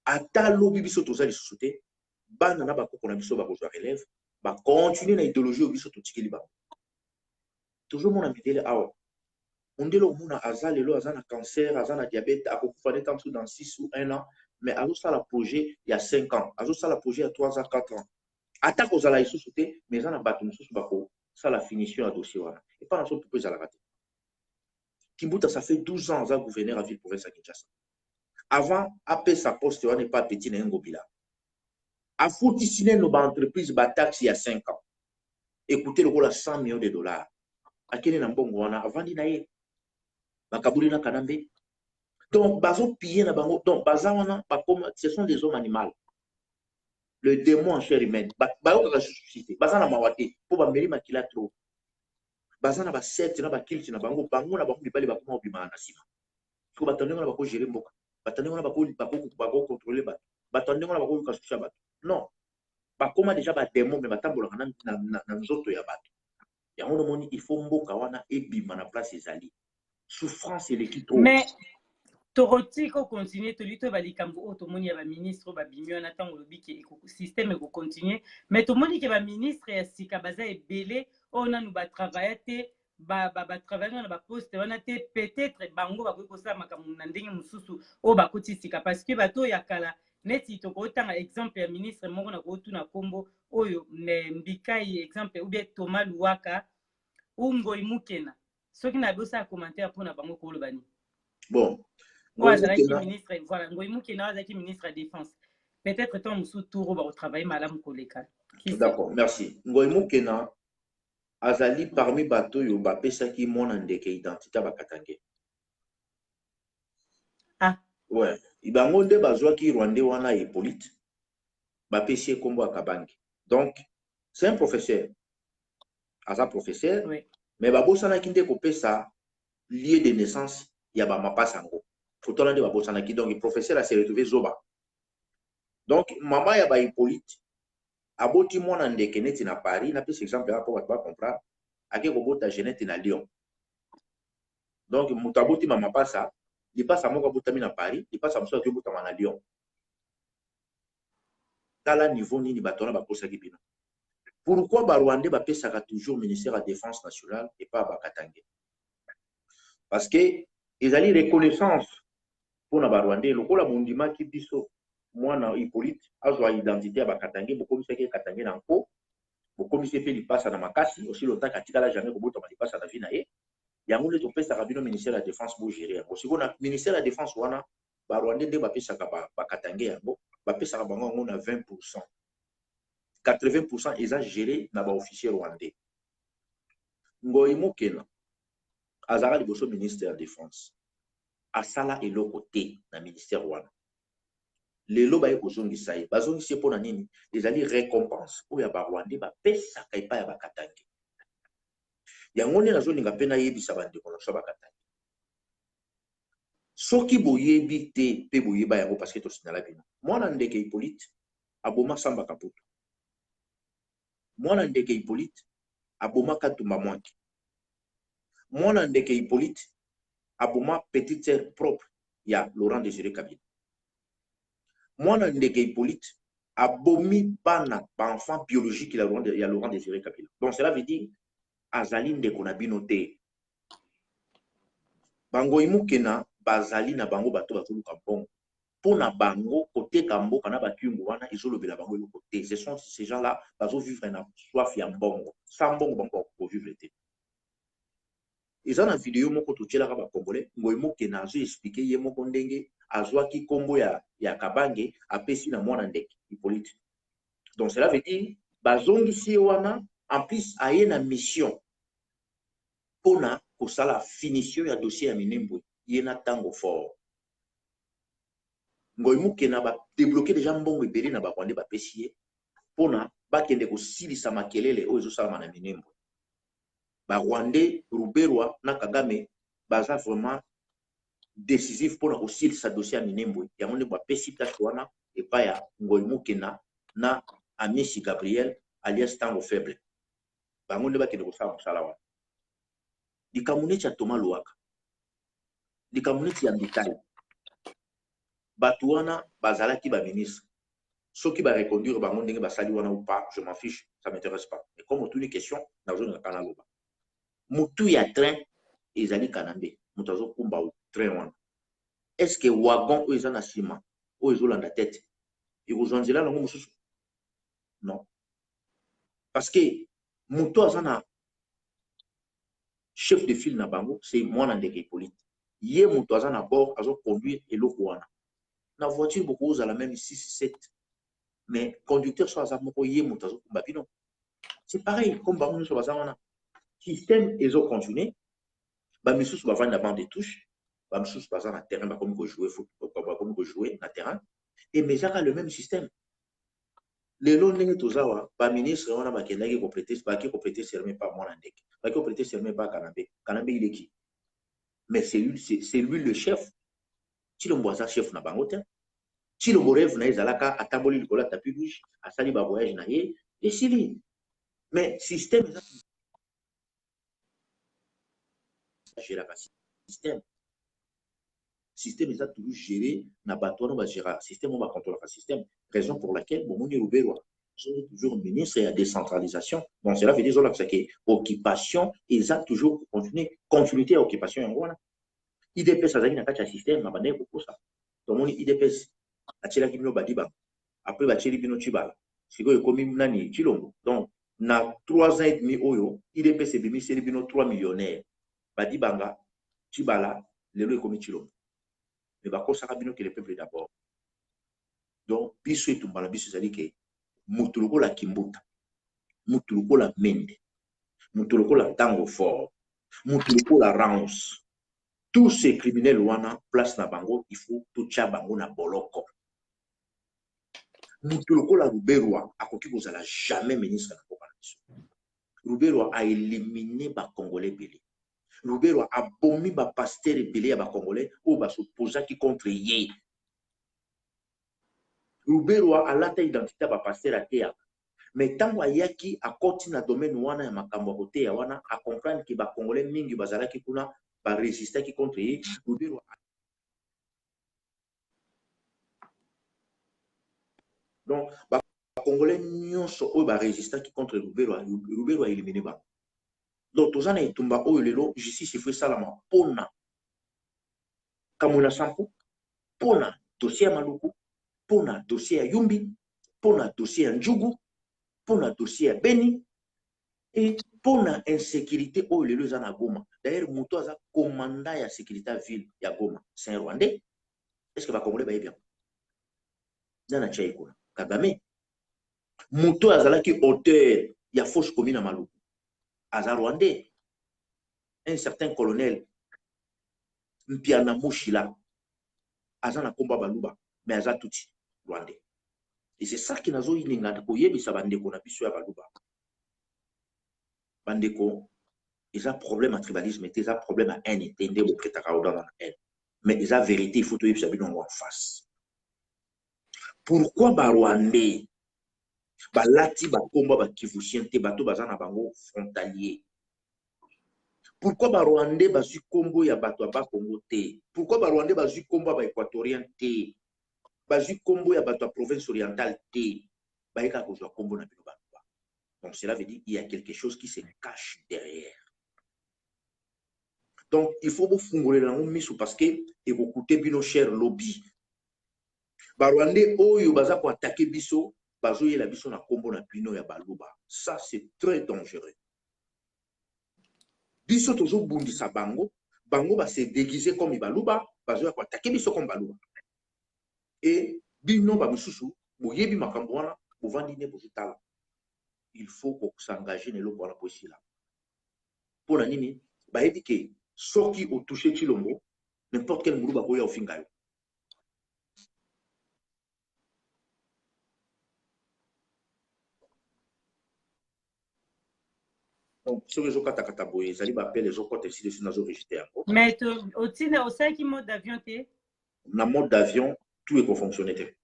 [SPEAKER 3] Ata lobi biso toza lisusu te, bana na bakoko na biso bakozwa relève, bakontinue na idéologie oyo biso totikeli bango. Tozomona midele awa. Ondele omona aza lelo aza na cancer, aza na diabète, akokufa neta mosusu dans 6 ou 1 an, mais azosala projet il y a 5 ans, azosala projet il y a 3 ans, 4 ans. Ata kozala lisusu te, mais eza na bato mosusu bakosala finition ya dossier wana. Et pas na so popo ezalaka te. Kimbuta, ça fait 12 ans aza gouverneur à ville province à Kinshasa. Avant, après sa poste, on n'est pas petit dans Ngobila. A foutissiner nos entreprises, ba taxi il y a 5 ans. Écoutez le rôle à 100 millions de dollars. À quel est l'ambongoana? Avant d'inaïe. Bakabuli na kanambe. Donc, bazo piller na bango. Donc, bazawana, ce sont des hommes animaux. Le démon en chair humaine. Bayo kaka suscité. Bazana mawate. Pour bameli makila trop. Bazana ba set na ba kilti na bango. Bango na bango bibali bakuma obima na sima. Parce que batandengo na bako gérer mboka. Batandengo na bako contrôler bato. Batandengo na bako kasucha bato. Non. Bakoma déjà ba démon mais batambola na nzoto ya bato. Yango no moni il faut mboka wana ebima na place ezali. Souffrance et l'équipe trop.
[SPEAKER 2] Mais toroti ko continuer to lito ba likambo o to moni ya ba ministre ba bimio na tango lobi ke système ko continuer mais to moni ke ba ministre ya sika baza ebele ona nu ba travailler te ba travailler na ba poste wana te peut-être bango ba ko sa makamu na ndenge mususu o ba koti sika parce que bato ya kala neti to ko tanga exemple ya ministre moko na ko tuna kombo oyo mbikai exemple ou bien Thomas Luwaka ou Ngoi Mukena soki na bosa commentaire pour na bango ko lo bani.
[SPEAKER 3] Bon.
[SPEAKER 2] Voilà, Ngoi Mukena azaki ministre de la Défense. Peut-être ton musu touro ba travailler malam koleka.
[SPEAKER 3] D'accord, merci. Ngoi Mukena azali parmi bato yo ba pesaki mona ndeke identité bakatange.
[SPEAKER 2] Ah.
[SPEAKER 3] Ouais. Ibango nde bazwaki Rwandais wana Hippolyte. Ba pesi kombo akabangi. Donc, c'est un professeur. Asa professeur.
[SPEAKER 2] Oui.
[SPEAKER 3] Mais babosana kinde ko pesa lieu de naissance ya ba mapasango. Fotona de babosana ki donc professeur a se retrouvé Zoba. Donc maman ya ba Hippolyte aboti mwana ndeke neti na Paris na pesa exemple là pour ba comprendre ake ko bota Genève na Lyon. Donc mutaboti mama pasa il passe à moko botami na Paris, il passe à moso ke botama na Lyon. Tala niveau nini batona ba posa ki bino. Pourquoi ba Rwandais ba pesaka toujours ministère de la Défense nationale et pas Bakatange? Parce que ils allaient reconnaissance pour na ba Rwandais lokola mundima ki biso mwana Hippolyte azwa identité ya Bakatange beaucoup misaki Katange na nko beaucoup misaki fait lipasa na makasi aussi longtemps katikala jamais ko botama lipasa na vie na ye yango le to pesaka bino ministère de la Défense pour gérer aussi na ministère de la Défense wana ba Rwandais de ba pesaka Bakatange yango ba pesaka bango na 20%. 80% ils ont géré na ba officier rwandais. Ngoi Mukena azara liboso ministère de la Défense. Asala eloko te na ministère wana. Lelo ba ekozongisa ye. Bazongisa po na nini? Ezali récompense oya ba Rwandais ba pesaka epa ya Bakatange. Yango ne nazolinga pena yebisa bandeko na so Bakatange. Soki boyebi te pe boyeba yango parce que to sinala bino. Mwana ndeke Hippolyte aboma Samba Kaputu. Mwana ndeke Hippolyte aboma Katumba Mwangi. Mwana ndeke Hippolyte aboma petite sœur propre ya Laurent Désiré Kabila. Mwana ndeke Hippolyte abomi bana ba enfant biologique ya Laurent Désiré Kabila. Donc cela veut dire azali ndeko na bino te. Bango Mukena bazali na bango bato bazoluka mbongo. Pona bango côté Kamboka na bakyungu wana izolobela bango le côté. Ce sont ces gens-là bazo vivre na soif ya mbongo. Sans mbongo bango ko vivre te. Ils ont une vidéo moko to tshela ka ba Congolais, Ngoi Mukena azo expliquer ye moko ndenge azwaki kombo ya Kabange apesi na mwana ndeke Hippolyte. Donc cela veut dire bazongisi wana en plus aye na mission pona kosala finition ya dossier ya Minembwe ye na tango fort. ngoy mukena ba débloquer déjà mbongo ebele na Barwandais bapesi ye mpona bakende kosilisa makelele oyo ezosalama na Minembwe. Barwandais Ruberwa na Kagame baza vraiment décisif mpona kosilisa dossier ya Minembwe, yango nde bapesi place wana epai ya ngoy mukena na Amisi Gabriel alias Tango Faible. Bango nde bakende kosala mosala wana. Likambo neti ya Thomas Lwaka, likambo neti ya Mbitai, bato wana bazalaki baministre. Soki ba reconduire bango ndenge basali wana ou pas, je m'en fiche, ça m'intéresse pas. Mais comme on une question, na zone na kana loba. Mutu ya train ezali Kanambe, mutu azo kumba au train wana. Est-ce que wagon o ezana sima, o ezolanda tête, ekozwanzela nango mususu? Non. Parce que mutu azana chef de file na bango, c'est mwana ndeke Hippolyte. Ye mutu azana bord azo conduire eloko wana. Na voiture beaucoup aux à la même 6-7. Mais conducteur soit à moko ye mutu azo kumba bino. C'est pareil comme bango sur bazana. Système ezo continuer. Ba misusu ba vanda bande de touche. Ba misusu baza na terrain ba comme ko jouer foot, ba comme ko jouer na terrain. Et mais ça le même système. Les lots ndenge tozawa ba ministre wana ba kendaki compléter serment pas mwana ndeke. Ba compléter serment pas Kanambe. Kanambe il est qui? Mais c'est lui le chef. Chilombo aza chef na bango te. Chilombo rêve na ezalaka ataboli likola tapis rouge, asali ba voyage na ye, et sili. Mais système gérer le système est toujours géré na bato wana ba gérer système on va contrôler le système, raison pour laquelle bon moni Ruberwa toujours ministre et la décentralisation. Donc cela veut dire que occupation exact toujours continuité à occupation en wana IDPS azali na kati ya système na bande ko ça. Donc moni IDPS atila kimino badiba après ba tcheli bino chibala siko ekomi nani Chilombo. Donc na 3 ans et demi oyo IDPS ebimi seli bino 3 millionnaires badibanga chibala lelo ekomi Chilombo. Mais bakosaka bino que le peuple d'abord. Donc biso etumbala biso ezali ke mutu lokola Kimbuta, mutu lokola Mende, mutu lokola Tango Fort, mutu lokola Rance, tous ces criminels wana place na bango il faut tocha bango na boloko. Mutu lokola Ruberwa akoki kozala jamais ministre na mboka na biso. Ruberwa a éliminé ba Congolais belé. Ruberwa a bomi ba pasteur belé ya ba Congolais ou ba s'opposaki contre ye. Ruberwa a lata identité ba pasteur a teya. Mais tango ayaki a koti na domaine wana ya makambo kote ya wana a comprendre que ba Congolais mingi bazalaki kuna ba résister ki contre ye. Ruberwa donc ba Congolais nyonso o ba résister ki contre Ruberwa a éliminé ba. Donc tozana etumba oyo lelo justice ifwe salama pona Kamuna Sampo, pona dossier ya Maluku, pona dossier ya Yumbi, pona dossier ya Njugu, pona dossier ya Beni, et pona insécurité oyo lelo eza na Goma. D'ailleurs muto aza commandant ya sécurité à ville ya Goma, c'est un Rwandais. Est-ce que ba Congolais ba bien? Nana tchaye kuna. Kagame. Muto azalaki auteur ya fausse commune à Maluku. Aza Rwandais. Un certain colonel Mpiana Mushila azana komba baluba mais aza tuti Rwandais. Et c'est ça qui nazo ilinga ko yebisa bandeko na biso ya baluba. Bandeko, ils ont problème à tribalisme, ils ont problème à haine, ils ont problème à haine. Mais ils ont vérité, il faut tout yebisa bino en face. Pourquoi ba Rwandais ba lati ba komba ba kivusien te bato bazana bango frontalier? Pourquoi ba Rwandais ba zu kombo ya bato ba Congo te? Pourquoi ba Rwandais ba zu kombo ba équatorien te? Ba zu kombo ya bato province orientale te? Ba eka ko zo kombo na bino ba. Donc cela veut dire qu'il y a quelque chose qui se cache derrière. Donc il faut vous fungoler dans le miso parce que et vous coûtez bino cher lobby. Ba Rwandais oyo baza ko attaquer biso, bazo yela biso na kombo na bino ya baluba. Ça c'est très dangereux. Biso tozo bundisa bango, bango ba se déguiser comme baluba, bazo ko attaquer biso comme baluba. Et bino ba mususu, boyebi makambo wana, bovandi ne bozitala. Il faut s'engager dans le pour la possible. Pour la nini, bah il dit que ceux qui ont touché Chilombo, n'importe quel moulou bakoya au fingal. Donc, ce réseau Katakataboye, ils allaient m'appeler les autres côtés, si les nazo rejetés encore.
[SPEAKER 2] Mais au sein qui mode d'avion,
[SPEAKER 3] Dans le mode d'avion, tout est pour fonctionner.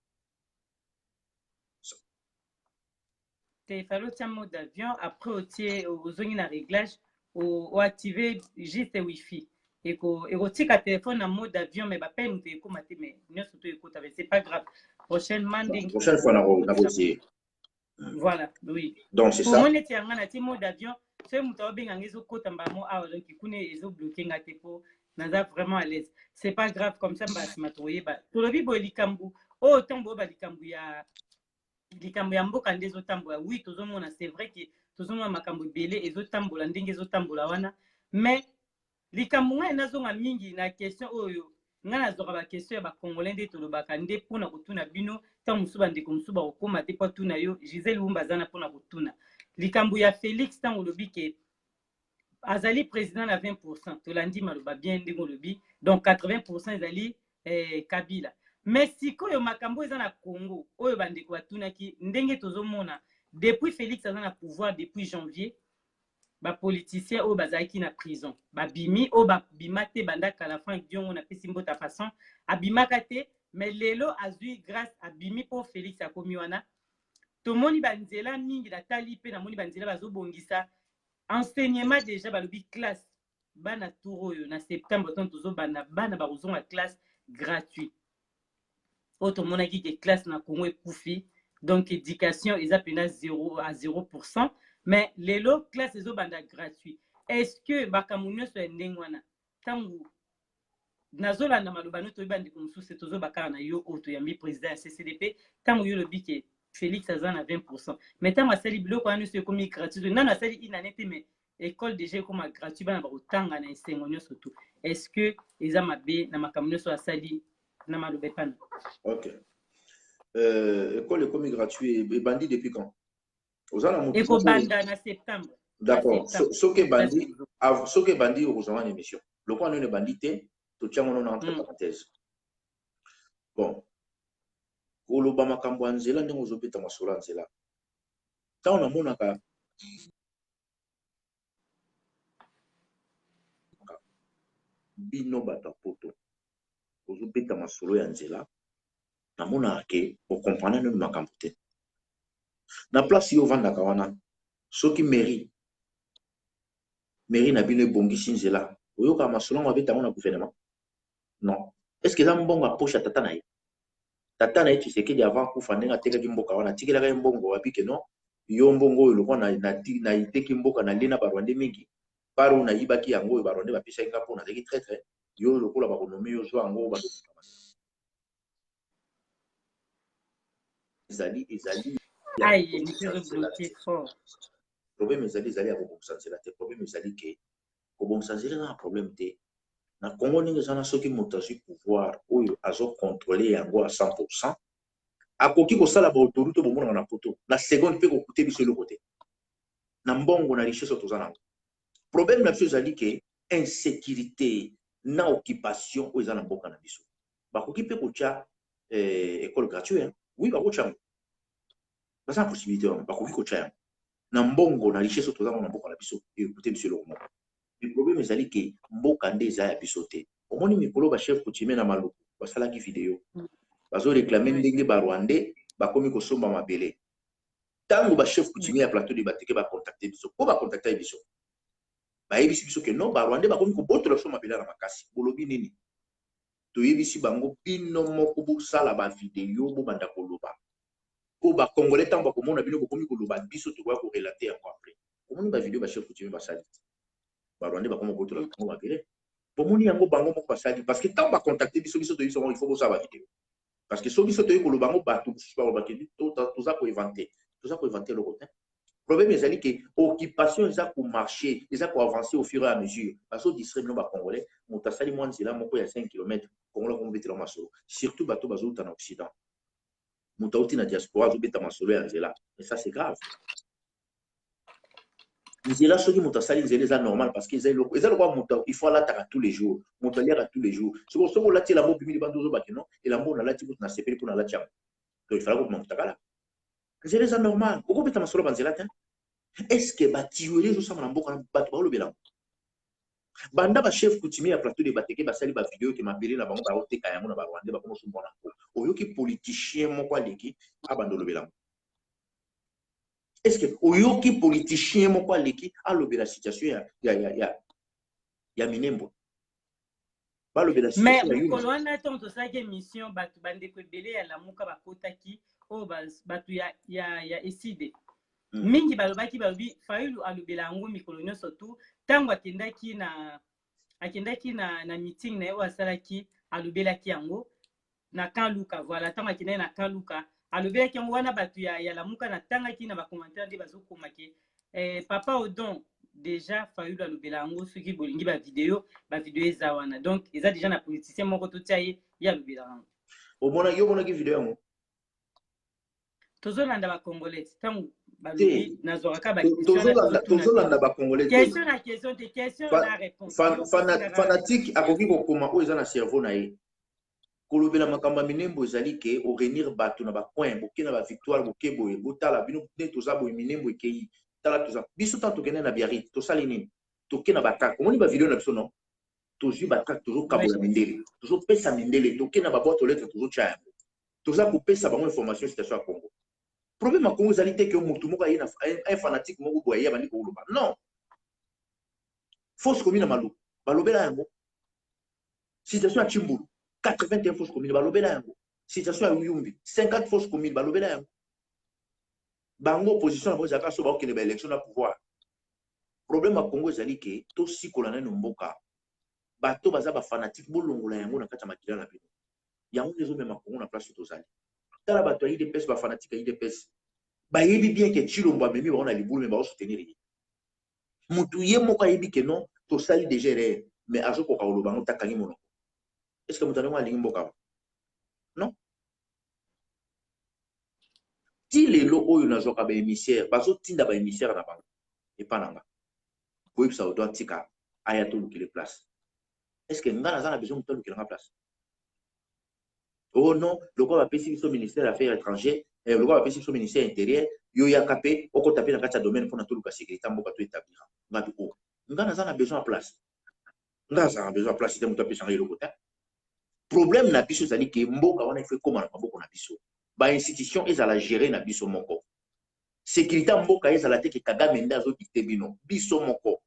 [SPEAKER 2] Il fallait un mode d'avion, après, aux zones de réglage, ou activer juste le Wi-Fi. Et au tika téléphone en mode d'avion, mais pas nous te commander, mais nous surtout écoute, c'est pas grave. Prochainement,
[SPEAKER 3] prochaine fois, on a essayé.
[SPEAKER 2] Voilà, oui.
[SPEAKER 3] Donc, c'est ça.
[SPEAKER 2] Pour moi, on est en mode d'avion. C'est mon travail, on est au côté de mon ah, donc il connaît les autres bloqués, on est vraiment à l'aise. C'est pas grave, comme ça, je m'ai trouvé. Pour le bibo, il kambu. Oh, tambo, il kambu ya. Il kambu ya mboka ndezo tambo ya. Oui, tout le monde, c'est vrai que tout le monde m'a kambu belé, et autres tambo, la ndenge, autres tambo la wana. Mais, likambu nga nazo nga mingi na question oyo. Nga nazo ba question ya ba Congolais nde to lo bakande pona kutuna bino. Tant musuba ndeko musuba okoma te kwa tuna yo Gisèle Lumba zana pona kutuna likambu ya Félix tant olobi ke azali président na 20% to landi maloba bien ndeko lobi donc 80% ezali Kabila mais sikoyo makambo eza na Congo oyo bandeko batunaki ndenge tozomona depuis Félix azana pouvoir depuis janvier ba politicien oyo bazalaki na prison babimi oyo babima te bandaka la fin diongo na pesi mbota façon abimaka te. Mais lelo azui grâce à bimi pour Félix akomi wana tomoni banzela mingi na tali pe na moni banzela bazobongisa enseignement déjà balobi classe bana tour oyo na septembre tant tozo bana bazonga classe gratuit auto monaki que classe na Congo ekufi donc éducation eza pena 0%, mais lelo classe ezo banda gratuit. Est-ce que bakamunyo so ndenge wana tangu nazolanda maloba no toyeba ndeko mosusu tozobakala na yo oyo toyambi président ya CCDP ntango yo lobi ke Félix aza na 20%, mais ntango asali biloko wana nyonso ekomi gratuit nano asali inane te mais école déjà ekoma gratuit bana bakotanga na esengo nyonso tu. Est-ce que eza mabe na makambo nyonso asali na maloba epana?
[SPEAKER 3] Ok. École ekomi gratuit ebandi depuis quand?
[SPEAKER 2] Ekobanda na septembre.
[SPEAKER 3] D'accord. Soki ebandi okozwa wana émission lokwa nini ebandi te totiango nono entre parenthèse. Bon, koloba makambo ya nzela ndenge ozobeta masolo ya nzela ntango namonaka bino bato ya poto ozobeta masolo ya nzela namonaka ke okomprendre nini makambo te na place yo ovandaka wana soki mairie na bino ebongisi nzela oyokaka masolo yango abetango na gouvernement non. Est-ce que eza mbongo ya poshe ya tata na ye Tshisekedi avant kufa ndenge atekaki mboka wana atikelaka ye mbongo wabike non yo mbongo oyo lokwa na iteki mboka na lie na barwande mingi paro nayibaki yango oyo barwande bapesaki nga mpo nazalaki traître yo lokola bakonome yo zwa yango ezali problème ezali ya kobongisa nzela te. Problème ezali ke kobongisa nzela eza na problème te na Congo ndenge eza na soki moto azwi pouvoir oyo azocontrôle yango à 100% akoki kosala baautorité bomonaka na poto na seconde mpe kokute biso eloko te na mbongo na richesse toza nango. Problème na biso ezali ke insécurité na occupation oyo eza na mboka na biso bakoki mpe kotya école gratuite oui bakotya yango baza na possibilité wana bakoki kotya yango na mbongo na richesse toza nango na mboka na biso ekute biso eloko moko. Le problème ezali ke mboka nde eza ya biso te. Omoni mikolo bachef coutumier na maluku basalaki video bazoreklame ndenge barwandais bakomi kosomba mabele ntango bachef coutumier ya plateau de bateke bacontacte biso mpo bacontacte biso bayebisi biso ke non barwandais bakomi kobotola biso mabele na makasi bolobi nini toyebisi bango bino moko bosala bavideo bobanda koloba mpo bacongolais ntango bakomona bino bokomi koloba biso tokoya korelate yango apres omoni bavideo bachef coutumier basali barwandais bakoma kobotola bango mabele bomoni yango bango moko basali parce que ntango bacontacte biso toyebisi bango il faut bosala bavideo parce que soki biso toyei koloba bango bato mosusu balobaki toza koinvente eloko te. Problème ezali ke occupation eza komarche eza koavance au fur et à mesure bazodistrait bino bacongolais moto asali mwa nzela moko ya 5 km kongola komobetela masolo surtout bato bazouta na occident moto auti na diaspora azobeta masolo ya nzela mais ça c'est grave. nzela soki moto asali nzela eza normal parce que eza lokwa moto il faut alataka tous les jours moto aliaka tous les jours soki olati elambo bimi libanda ozobaki non elambo onalati moto na sepeli mpo nalati yango donc il fallait kokoma moto akala nzela eza normal okobeta masolo banzela te Est-ce que batiolé zo sama na mboka na bato ba lobela banda ba chef coutumier ya plateau de bateke basali ba vidéo ke mabele na bango ba oteka yango na ba Rwanda ba komo sumbona oyoki politicien moko aleki abando lobela est-ce que oyoki politicien moko aleki alobela situation ya Minembwe balobela
[SPEAKER 2] mais
[SPEAKER 3] situation ya Yuma
[SPEAKER 2] mokolo wana ntango tosalaki émission bato bandeko ebele ya lamuka bakotaki oyo bato ya eside mingi balobaki balobi Fayulu alobela yango mikolo nyonso tu ntango akendaki na meeting na ye oyo asalaki alobelaki yango na Kanluka voilà ntango akendaki na Kanluka alobelaki yango wana bato ya lamuka natangaki na bacommentaire nde bazokomaki papa Odon déjà Fayulu alobela yango soki bolingi bavideo eza wana donc eza déjà na politicien moko totia ye alobela yango
[SPEAKER 3] omonaki video yango
[SPEAKER 2] tozolanda bacongolais ntango balobi nazwaka
[SPEAKER 3] tozolanda bacongolais
[SPEAKER 2] question na question te question na réponse
[SPEAKER 3] fanatique akoki kokoma oyo eza na cerveau na ye kolobela makambo ya Minembwe ezali ke orenir bato na bacoin boke na bavictoire boke boye botala bino nde toza boye Minembwe ekei tala toza biso ntango tokende na Biarritz tosali nini toke na batrake omoni bavideo na biso non tozwi batrake tozokabola mindele tozopesa mindele toke na baboîte lettre tozotya yango toza kopesa bango information situation ya Congo problème ya Congo ezali te ke motu moko aye na un fanatique moko boye aye abandi koloba non fausse commune na Malu balobela yango situation ya Chimbulu 81 fausses communes balobela yango situation ya Uyumbi 50 fausses communes balobela yango bango opposition na bozaka so bakokende ba élection na pouvoir problème ya Congo ezali ke tosikola nano mboka bato baza ba fanatique bolongola yango na kati ya makila na bino yango ezomema Congo na place tozali tala bato ya IDPS ba fanatique ya IDPS bayebi bien ke Chilombo amemi bango na libulu me bakosoutenir ye mutu ye moko ayebi ke non tosali déjà erreur mais azokoka koloba ngo takangi monoko est-ce que mutu alingi mboka non ti lelo oyo nazwaka baémissaire bazotinda baémissaire na bango epa na nga koyebisa odo atika aya tolukele place est-ce que nga naza na besoin moto alukelanga place oh non lokola bapesi biso ministère affaires étrangères lokola bapesi biso ministère intérieur yo yaka mpe okota mpe na kati ya domaine mpona toluka sécurité mboka to établira ngabi o nga naza na besoin ya place nga naza na besoin ya place te moto apesanga eloko te problème na biso ezali ke mboka wana ifo ekóma na maboko na biso bainstitution ezala géré na biso moko sécurité ya mboka ezala te ke Kagame nde azodikte bino biso moko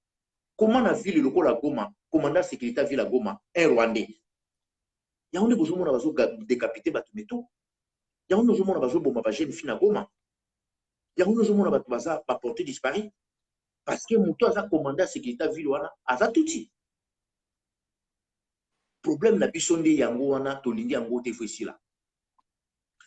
[SPEAKER 3] koma na ville lokola Goma commandant sécurité ya ville ya Goma un Rwandais yango nde bozomona bazodécapité bato meto yango nde ozomona bazoboma bajeune fille na Goma yango nde ozomona bato baza baporté disparu parce que moto aza commandant sécurité ya ville wana aza tuti problème na biso nde yango wana tolingi yango te fo esila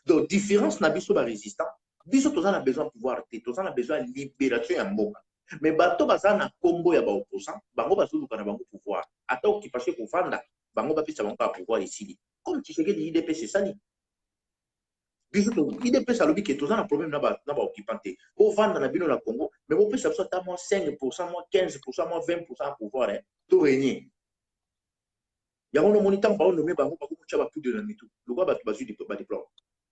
[SPEAKER 3] donc différence na biso ba résistant biso toza na besoin de pouvoir te toza na besoin de libération ya mboka mais bato baza na kombo ya ba opposant bango bazoluka na bango pouvoir ata occupation kovanda bango bapesa bango ya pouvoir esili comme Tshisekedi IDPS esali biso to IDPS alobi ke toza na problème na ba occupant te bovanda na bino na Congo mais bopesa biso ata moins 5% moins 15% moins 20% ya pouvoir to régner yango nomoni ntango baonome bango bakokotya bapoudre na mitu lokola bato bazwi badiplome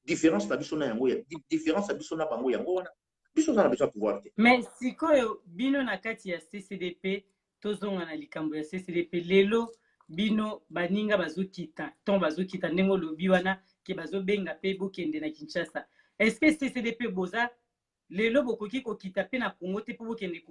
[SPEAKER 3] différence na biso na yango différence na biso na bango yango wana biso oza na besoin ya pouvoir te
[SPEAKER 2] mais sikoyo bino na kati ya CCDP tozonga na likambo ya CCDP lelo bino baninga bazokita ntongo bazokita ndenge olobi wana ke bazobenga mpe bokende na Kinshasa est-ce que CCDP boza lelo bokoki kokita mpe na Congo te mpo bokende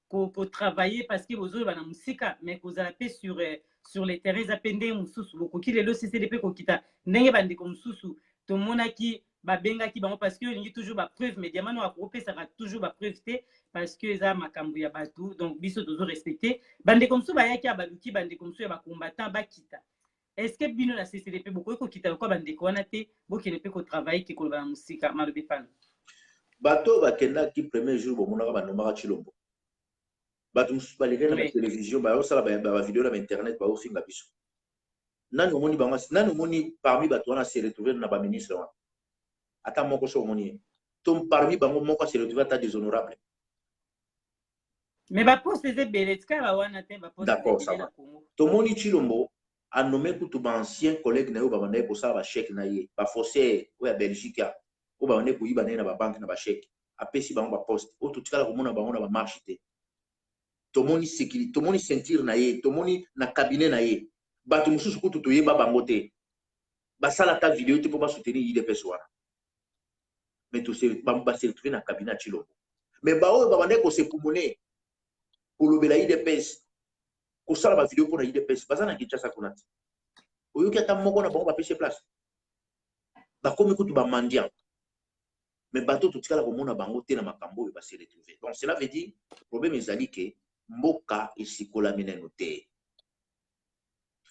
[SPEAKER 2] kotravailler parce que bozoloba na mosika mais kozala mpe sur les terrains eza mpe ndenge mosusu bokoki lelo CCDP kokita ndenge bandeko mosusu tomonaki babengaki bango parce que olingi toujours bapreuve mais diamano akopesaka toujours bapreuve te parce que eza makambo ya bato donc biso tozo respecter bandeko mosusu bayaki ya baluki bandeko mosusu ya bacombattant bakita est-ce que bino na CCDP bokoki kokita lokola bandeko wana te bokende mpe kotravaille ke koloba na mosika malobi pana
[SPEAKER 3] bato bakendaki premier jour bomonaka banomaka Chilombo bato mosusu balekaki na batélévision bayosala bavideo na bainternet baofinga biso nani omoni bango nani omoni parmi bato wana se retrouver na baministre wana ata moko so omoni ye to parmi bango moko se retrouver ata déshonorable
[SPEAKER 2] mais baposte eza ebele tika bawana te baposte
[SPEAKER 3] d'accord ça va tomoni Chilombo anome kutu baancien collègue na yo babanda ye kosala bachèque na ye bafaussaire oyo ya Belgique oyo babanda koyiba na ye na babanke na bachèque apesi bango ba poste o totikala komona bango na ba marche te tomoni sécurité tomoni ceinture na ye tomoni na cabinet na ye bato mosusu kutu toyeba bango te basala ta vidéo te mpo basoutenir IDPS wana mais base retrouve na cabinet ya Tshilombo mais baoyo babandaki kosepumone kolobela IDPS kosala bavideo mpo na IDPS baza na Kinshasa kuna te oyoki ata moko na bango bapesi place bakomi kutu bamandian mais bato totikala komona bango te na makambo oyo base retrouve donc cela veut dire problème ezali ke mboka esikolami nano te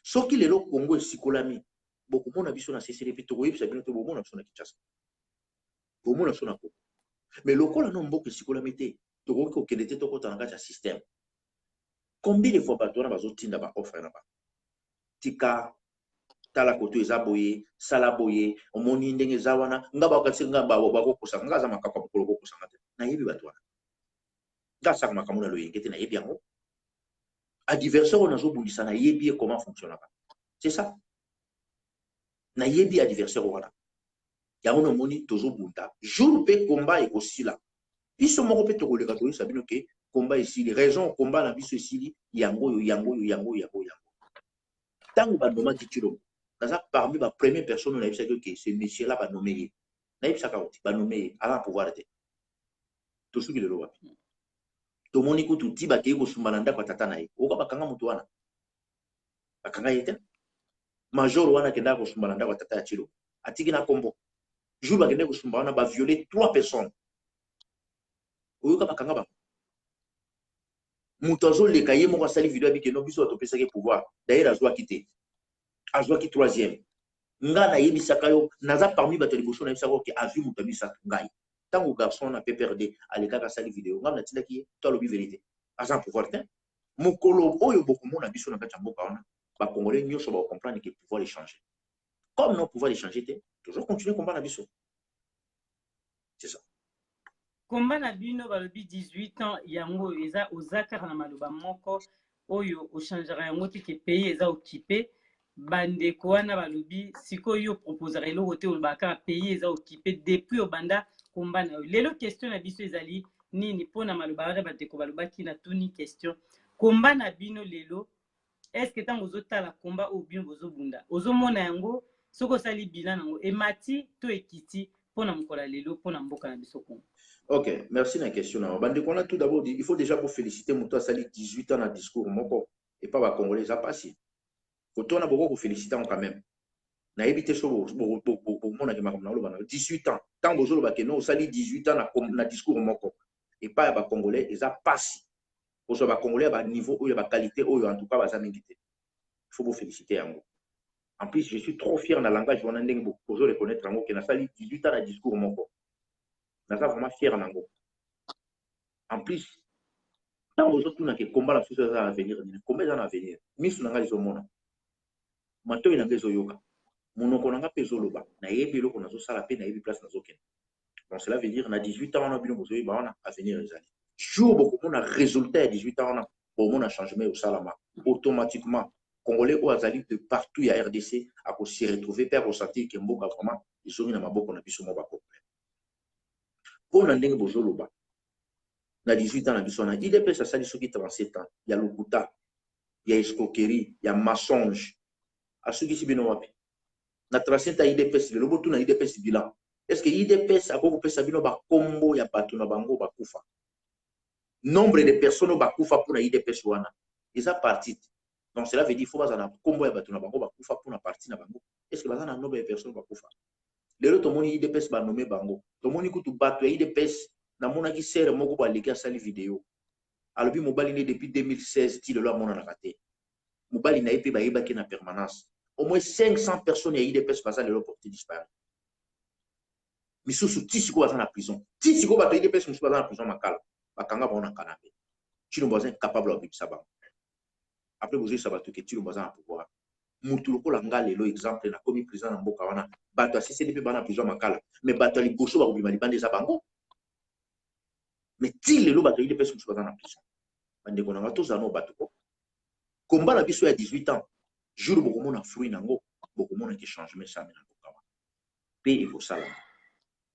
[SPEAKER 3] soki lelo Congo esikolami bokomona biso na CCDP tokoyebisa bino te bomona biso na Kinshasa bomona biso na Congo mais lokola no mboka esikolami te tokoki kokende te tokota na kati ya système combien de fois bato wana bazotinda baoffre na bango tika tala koto eza boye sala boye omoni ndenge eza wana nga bakatisi nga bakokosa nga aza makako bokolo kokosanga te nayebi bato wana nga asaka makambo na loyenge te nayebi yango adversaire oyo nazobundisa nayebi ye comment fonctionnaka c'est ça nayebi adversaire wana yango nomoni tozobunda jour mpe komba ekosila biso moko mpe tokoleka toyebisa bino ke komba esili raison komba na biso esili yango oyo ntango banomaki Tshilombo naza parmi ba première personne nayebisaki ke ce monsieur là banome ye nayebisaka oti banome ye ala pouvoir te tosuki lelo wapi tomoni kutu ti bakei kosumba na ndako ya tata na ye oka bakanga moto wana bakanga ye te major wana akendaka kosumba na ndako ya tata ya Tshilombo atiki na kombo jour bakende kosumba wana baviole 3 personnes oyoka bakanga bango moto azoleka ye moko asali video abike no biso atopesaki pouvoir d'ailleurs azwaki te azwaki 3e nga nayebisaka yo naza parmi bato liboso nayebisaka oke azwi moto abisaka ngai ntango garçon na PPRD alekaka asali video nga natindaki ye to alobi vérité aza pouvoir te mokolo oyo bokomona biso na kati ya mboka wana bakongolais nyonso bakomprendre ke pouvoir échanger comme non pouvoir échanger te toujours continuer combat na biso c'est ça
[SPEAKER 2] combat na bino balobi 18 ans yango eza ozakaka na maloba moko oyo ochangeaka yango te ke pays eza occupé bandeko wana balobi sikoyo proposaka eloko te olobaka pays eza occupé depuis obanda komba na yo lelo question na biso ezali nini mpona maloba wana bandeko balobaki na tuni question komba na bino lelo est-ce que ntango ozotala komba oyo bino bozobunda ozomona yango soki osali bilan nango emati to ekiti mpona mokolo lelo mpona mboka na biso Congo.
[SPEAKER 3] Ok, merci na question na bandeko wana tout d'abord il faut déjà pour féliciter moto asali 18 ans na discours moko et pas ba congolais eza pasi koto na boko ko féliciter quand même na ebité so mona ke makambo na loba na 18 ans tant bozoloba ke no osali 18 ans na discours moko et pas ba congolais eza pasi ozo ba congolais ba niveau ou ba qualité ou en tout cas ba mingi te il faut vous féliciter yango. En plus je suis trop fier na langage wana ndenge bozo reconnaître yango ke na sali 18 ans na discours moko naza vraiment fier nango. En plus tant bozotuna ke combat la future à venir combat à venir misu nanga izomona mato ina bezo yoka monoko nanga pezo loba na yebi loko nazo sala pe na yebi place nazo ken donc cela veut dire na 18 ans on a bino bozo ba wana avenir ezali jour beaucoup na résultat à 18 ans on a pour mon changement au salama automatiquement congolais ou azali de partout ya RDC a ko se retrouver per ressentir que mboka vraiment ils ont na maboko na biso mo ba complet pour na ndenge bozo loba na 18 ans na biso na IDPS asali soki 37 ans ya lokuta ya escroquerie ya mensonge asukisi bino wapi na 37 ans IDPS le lobo na IDPS bilan est-ce que IDPS akoko pesa bino ba kombo ya bato na bango bakufa nombre de personnes bakufa pour na IDPS wana eza parti donc cela veut dire faut bazana kombo ya bato na bango bakufa pour na parti na bango est-ce que bazana nombre de personnes bakufa lelo tomoni IDPS ba nommé bango tomoni kutu bato ya IDPS na monaki sere moko ba leki asali vidéo alobi mobali ne depuis 2016 ti lelo amona na raté mobali na epe ba yebaki na permanence au moins 500 personnes ya IDPS baza lelo porté disparu misusu ti siko baza na prison ti siko bato ya IDPS misusu baza na prison makala bakanga bango na canapé Tshilombo baza capable ya bibisa bango après vous ça bato ke Tshilombo baza na pouvoir mutu lokola nga lelo exemple na komi président na mboka wana bato ya CCDP bana prison makala mais bato ya liboso bakobima libanda eza bango mais ti lelo bato ya IDPS misusu baza na prison bandeko na nga tozala no bato ko komba na biso ya 18 ans jour bokomona fruit nango bokomona ke changement sami na mboka wana pe il faut sala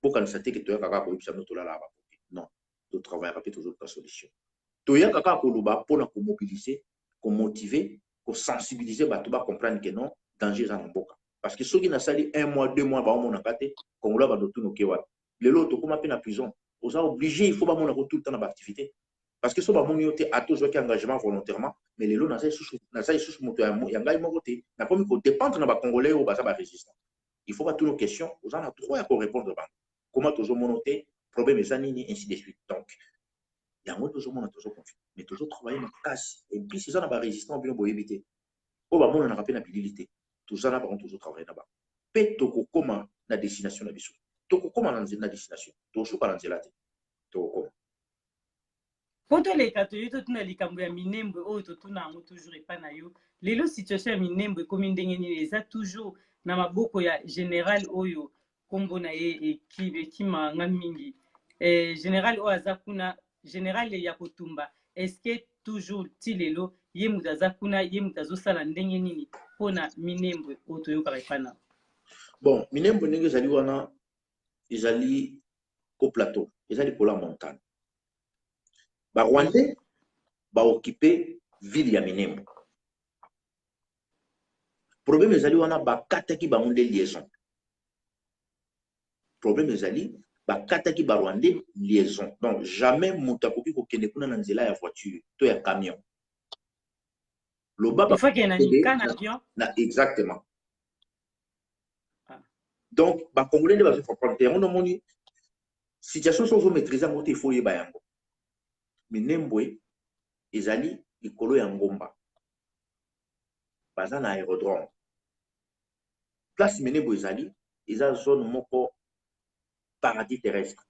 [SPEAKER 3] bokanisa te ke toyaka kaka koyebisa bino tolala bapoke travailler rapide toujours la solution. Toya kaka koloba pour la mobiliser, motiver, sensibiliser, bah tu vas comprendre que non, danger en mboka. Parce que ceux qui n'ont sali 1 mois, 2 mois, bah on a gâté, qu'on l'a tout nos kewa. Les lots, comme appelle la prison, on a obligé, il faut pas mon tout le temps dans l'activité. Parce que ce bah mon yoté a toujours qui engagement volontairement, mais les lots n'a pas sous moto yanga imogoté, n'a pas mis qu'on dépendre dans les Congolais ou bah ça va résister. Il faut pas toutes nos questions, on a trois à répondre. Comment toujours monoté, problème et zanini, ainsi de suite. Donc, il y a toujours mon toujours confiant, mais toujours travailler ma casse. Et puis, si ça n'a pas résistant, bien pour éviter. Oh, bah, mon on a rappelé la fidélité. Tout ça, là, par contre, toujours travailler là-bas. Peut toko comment la destination la biso. Toko comment la destination. Toujours pas l'anzelate. Toko.
[SPEAKER 2] Poto les katoyo to tuna likambo ya minembo oyo to tuna ngo toujours epa na yo. Lelo situation ya minembo comme ndenge nini eza toujours na maboko ya général oyo kombo na ye ekima nga mingi. Général oyo aza kuna général ya kotumba. Est-ce que toujours ti lelo ye mutu aza kuna ye mutu azosala ndenge nini mpona minembo oyo toyokaka epa na.
[SPEAKER 3] Bon, minembo ndenge ezali wana ezali au plateau, ezali kola montagne. Ba Rwandais ba occuper ville ya Minembo. Problème ezali wana ba kataki ba onde liaison. Problème ezali ba kataki ba Rwandais liaison. Donc jamais mutakoki ko kende kuna na nzela ya voiture to ya camion.
[SPEAKER 2] Il faut qu'il y ait un avion.
[SPEAKER 3] Exactement. Donc ba Congolais ne va se comprendre. On a moni situation sans maîtriser en il faut y bayango. Minembwe ezali ikolo ya ngomba baza na aérodrome place Minembwe ezali eza zone moko paradis terrestre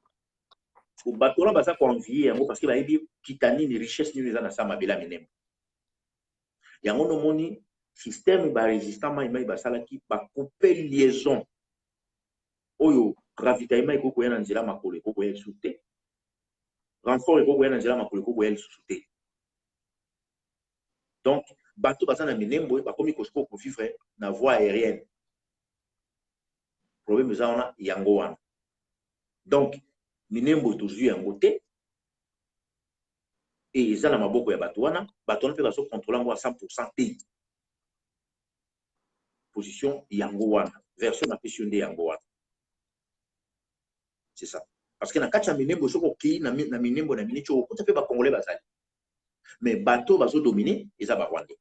[SPEAKER 3] ko bato la baza ko envier yango parce que bayebi kitani ni richesse ni eza na sama bela Minembwe yango no moni système ba résistant mai basalaki ba couper liaison oyo ravitaillement ekoko ya na nzela makolo ekoko ya soute renfort ekoko ya na nzela makolo ekoko ya soute. Donc, bateau basé na Minembwe, ba komi kosko ko vivre na voie aérienne. Problème ça on a yango wana. Donc, Minembwe toujours yango te. Et ils ont na maboko ya bateau wana, bateau wana pe baso contrôler ngo à 100% te. Position yango wana, version na position de yango wana. C'est ça. Parce que na kacha Minembwe soko ki na Minembwe na minicho ko pe ba congolais bazali. Mais bateau baso dominer, ils a ba Rwandais.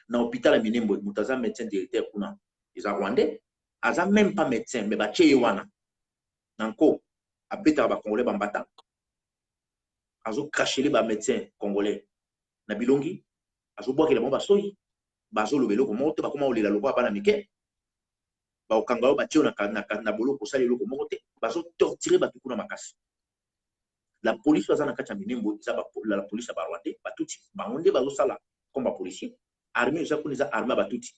[SPEAKER 3] Na hôpital à Minembwe, mutaza médecin directeur kuna, ils ont Rwandais, aza même pas médecin, mais ba tcheye wana. Nanko, abeta ba congolais bambata. Azo cracher les ba médecin congolais. Na bilongi, azo boire que la bomba soyi, bazo lobelo ko moto ba koma olela lokwa bana mike. Ba okangao ba tcheo na bolo ko sali loko moto, bazo torturer ba tukuna makasi. La police baza na kacha Minembwe, la police ba Rwandais, ba tuti, ba onde bazo sala comme ba policier. Armée eza kuna eza armée ba tuti.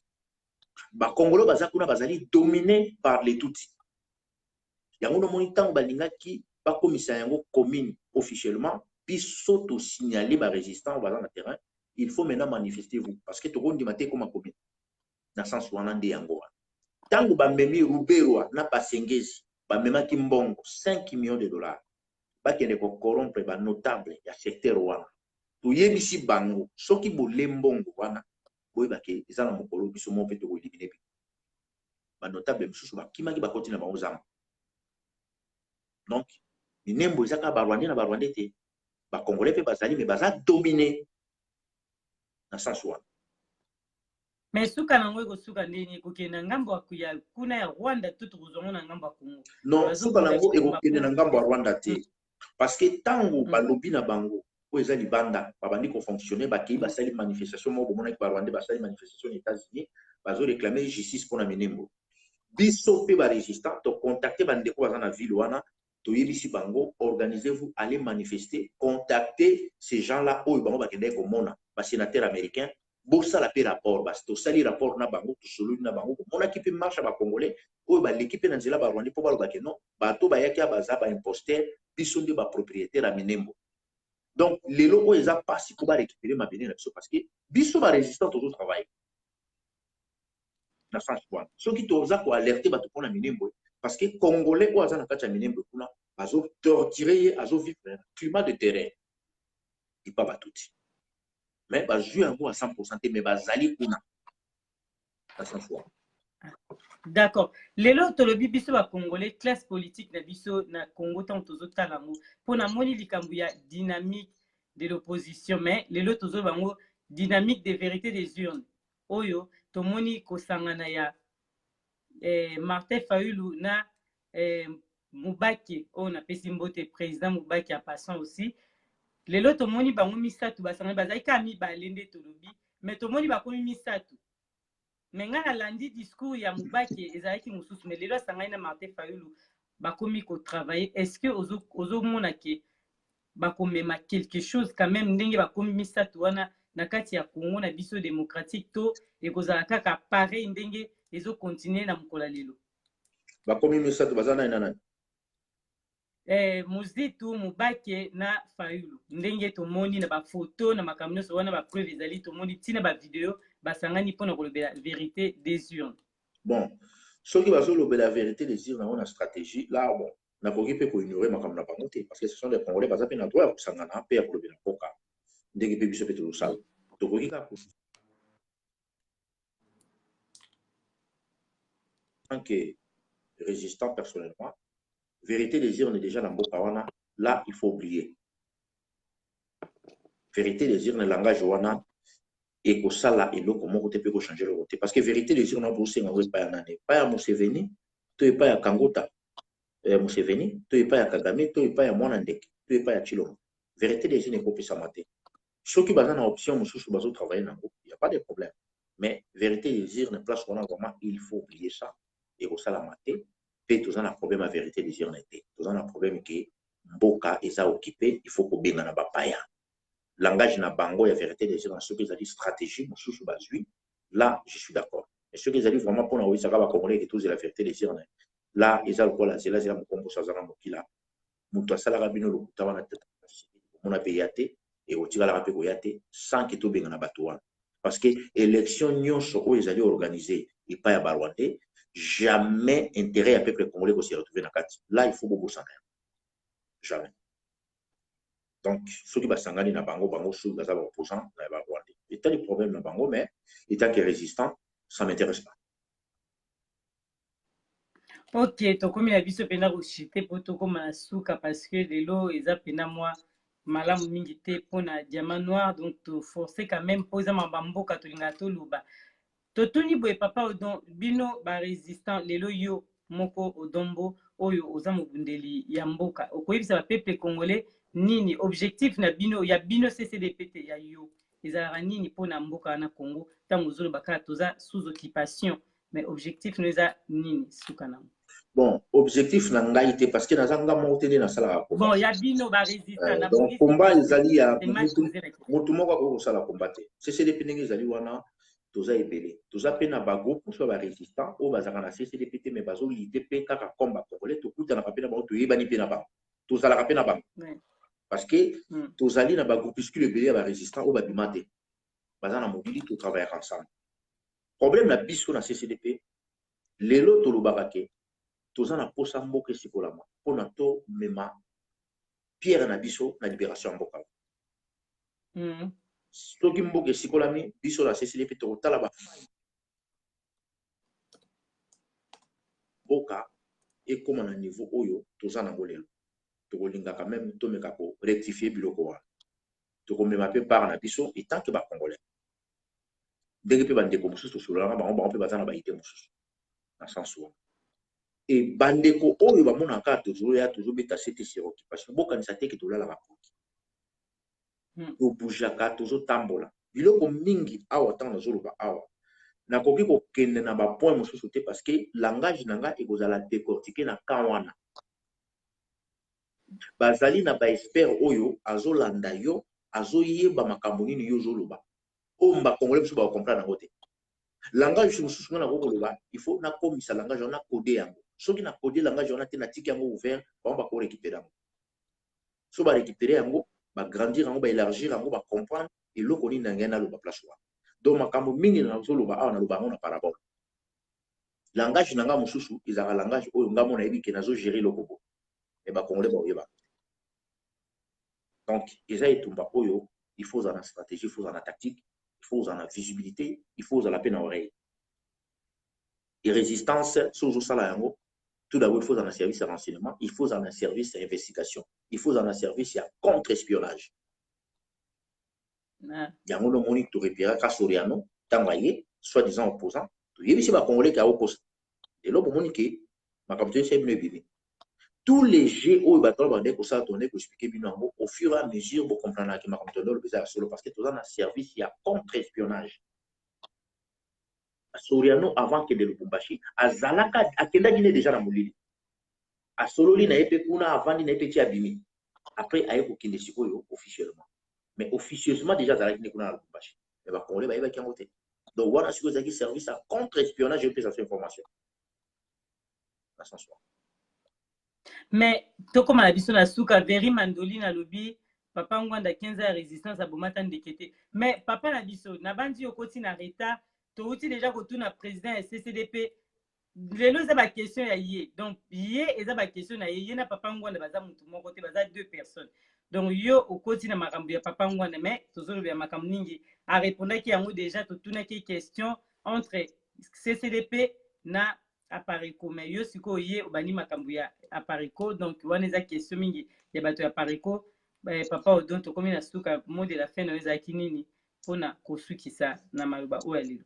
[SPEAKER 3] Ba Congolais baza kuna bazali dominé par les Tutsis. Yango no moni tango balingaki ba komisa yango commune officiellement biso to signaler ba résistants baza na terrain, il faut maintenant manifester vous parce que to gondi maté comme commune. Na sens wana nde yango. Tango ba memi Ruberwa na Pasengezi, ba memaki mbongo 5 millions de dollars. Ba kende ko corrompre ba notable ya secteur wana. To yebisi bango soki bolembongo wana boy bake ezana mokolo biso mo pe to éliminer ba notable misusu ba kimaki ba continue ba ozama. Donc Minembwe ezaka ba Rwandais na ba Rwandais te ba Congolais pe bazali mais baza dominer na sens wana.
[SPEAKER 2] Mais suka nango eko suka ndeni ko kena ngambo ya kuna ya Rwanda tout kuzongo na ngambo Congo.
[SPEAKER 3] Non, suka nango eko kena na ngambo Rwanda te parce que tango ba lobby na bango po eza libanda babandi ko fonctionner ba ki ba sali manifestation mo bomona ki ba Rwandais ba sali manifestation aux États-Unis bazo réclamer justice pour na Minembwe. Biso pe ba résistant to contacter bande ko baza na ville wana to yebisi bango organisez-vous allez manifester contacter ces gens-là oyo bango ba kende ko mona ba sénateur américain bosa la pe rapport bas to sali rapport na bango to solo na bango mona ki pe marche ba congolais oyo ba l'équipe na nzela ba Rwandais po ba ba keno ba to ba yaki baza ba imposteur biso nde ba propriétaire à Minembwe. Donc, les locaux, ils ont pas si pour récupérer ma bénédiction parce que biso ba résistant au travail. Dans sens quoi. Ceux qui t'ont alerté ba pour la Minembwe, parce que Congolais, ou Azana Kachamine, azo torturé, azo vivre un climat de terrain. Il pas batouti. Mais bah jouer un mot à 100%, mais bah zali kuna. À 100 fois.
[SPEAKER 2] D'accord. Lelo tolobi biso ba Congolais classe politique na biso na Congo tant tozo talango. Pona moni likambu ya dynamique de l'opposition, mais lelo tozo bango dynamique de vérité des urnes. Oyo tomoni kosangana ya Martin Fayulu na Mubaki on a pesi mbote président Mubaki a passant aussi. Lelo tomoni bango misatu basangana bazali ka mibale nde tolobi, mais tomoni bakomi misatu. Mais nga nalandi discours ya Mubaki ezalaki mosusu, mais lelo asangani na Martin Fayulu bakomi ko travailler. Est-ce que ozo mona ke bakomema quelque chose quand même ndenge bakomi misatu wana na kati ya Congo na biso démocratique to ekozala kaka pareil ndenge ezo continuer na mkola lelo?
[SPEAKER 3] Bakomi misatu bazana ina nani?
[SPEAKER 2] Muzitu Mubaki na Fayulu ndenge tomoni na ba photo na makambo nyonso wana ba preuve ezali tomoni tina ba video basangani mpona kolobela vérité des urnes.
[SPEAKER 3] Bon, ceux qui vont la vérité des urnes on a stratégie là bon na koki pe ko ignorer makambo na bango te parce que ce sont des Congolais baza pe na droit ya kusangana pe ya kolobela poka ndenge pe biso pe tolosala tokoki ka tant que résistant personnellement vérité des urnes déjà dans mboka wana là il faut oublier vérité des urnes langage wana et que ça là et l'eau comment côté peut changer le côté parce que vérité des urnes on a bossé en pas nane pas à Museveni to pas à Kangota Museveni to pas à Kagame to pas à Mwanandeke to pas à Chilombo vérité des urnes est ça maté ceux qui basent en option mususu bazo travailler dans il y a pas de problème mais vérité des urnes place on a vraiment il faut oublier ça et que ça la maté peut tous un problème à vérité des urnes était tous un problème qui mboka est ça occupé il faut que bien na bapaya langage na bango ya vérité des urnes ceux qui ont dit stratégie mususu bazui là je suis d'accord mais ceux qui ont dit vraiment pour na ça va Congolais que tous la vérité des urnes là ils ont quoi là c'est là mon combo ça zana mokila muto asala rabino lo kutawa na tête on a payé et au tigala rapé koyate sans que tout bien na bato parce que élection nyonso o ezali organisé et pas ya barwate jamais intérêt à peuple congolais ko se retrouver na kati là il faut beaucoup s'en jamais donc ceux qui basangani na bango sous les opposants na barwate et tel problème na bango mais étant que résistant ça m'intéresse pas.
[SPEAKER 2] Ok, tokomi na biso pena koshite po tokoma na suka parce que lelo eza pena moi malamu mingi te pona diamant noir donc to forcer quand même poza mabamboka tolinga toluba totuni boye papa odon bino ba résistant lelo yo moko odombo oyo oza mobundeli ya mboka okoyebisa ba peuple congolais nini objectif na bino ya bino CCDP te ya yo ezalaka nini pona mboka na Congo ntango ozoloba kaka toza sous occupation mais objectif no eza nini suka nango?
[SPEAKER 3] Bon, objectif na ngai te parce que nazanga monter na sala
[SPEAKER 2] bon ya bino ba résistant na
[SPEAKER 3] donc combat ezali ya mutu moko ko sala combat te CCDP ndenge ezali wana toza ebele toza pe na ba groupe so ba résistant o bazaka na CCDP te mais bazo lité pe kaka combat congolais to kuta na papier na ba to yebani pe na ba tozala pe na ba parce que tozali na ba groupuscule ebele ya ba résistant o ba bimate bazana mobili to travailler ensemble problème na biso na CCDP lelo to lobaka ke toza na posa mboka esikolama mpona to mema pierre na biso na libération ya mboka soki mboka esikolami biso na CCDP tokotala bafai mboka ekóma na niveau oyo toza nango lelo tokolingaka même tomeka korectifie biloko wana tokomema mpe part na biso etant ke bacongolais ndenge mpe bandeko mosusu tosololanga bango mpe baza na baide mosusu na sens wana et bandeko oyo bamonaka tozoya tozobeta sete sur occupation bokanisa te ke tolalaka poki tobujaka tozotambola biloko mingi awa ntango nazoloba awa nakoki kokende na bapoint mosusu te parce que langage na nga ekozala décortiqué na kan wana bazali na baexpert oyo azolanda yo azoyeba makambo nini yo ozoloba oyo bacongolais mosusu bakokomprendre yango te langage mosusu nga nakokoloba il faut nakomisa langage wana kode yango soki na code langage wana te natiki yango ouvert bango bakorécupérer yango so barécupérer yango bagrandir yango baélargir yango bacomprendre eloko nini na ngai naloba place wana donc makambo mingi nazoloba awa naloba yango na parabole langage nanga mususu izaka langage oyo ngamo na yebi ke nazo gérer le Congo et ba congolais ba oyeba. Donc eza etumba oyo il faut en stratégie, il faut en tactique, il faut en visibilité, il faut en la peine à oreille. Et résistance sous sala yango, tout d'abord il faut en service à renseignement, il faut en service à investigation, il faut en service à contre-espionnage. Yango no moni to repérer ka Soriano tangaye soi-disant opposant, to yebi si ba congolais ka opposant. Et là, pour que ma capture c'est bien bibi. Tous les jeux où ils battent ça tourner pour expliquer bien au fur et à mesure pour comprendre que ma capture le bizarre solo parce que tout ça un service il y a contre-espionnage. À Soriano avant que de Lubumbashi, à Zalaka à Kenda Guinée déjà dans Molili. À Sololi na épée kuna avant na épée Abimi. Après à Eko Kinde Siko officiellement. Mais officieusement déjà Zalaka Guinée kuna Lubumbashi. Mais va Congolais va y avoir qui donc voilà ce que ça qui service à contre-espionnage et cette information.
[SPEAKER 2] Mais to comme la biso na suka veri mandoli na lobi papa ngwanda 15 ans résistance à bomata ndekete mais papa na biso na bandi okoti na reta to uti déjà kotuna président ya CCDP lelo za ba question ya yé donc yé eza ba question na yé na papa ngwanda baza mutu moko te baza deux personnes donc yo okoti na makambo ya papa ngwanda mais tozolo ya makambo ningi a répondaki yango déjà totuna ki question entre CCDP na Apariko mais yo siko ye obani makambo ya Apariko donc wana eza question mingi ya bato ya Apariko papa odon to komi na suka mot de la fin na ezaki nini pona kosukisa na maloba oyo lelo.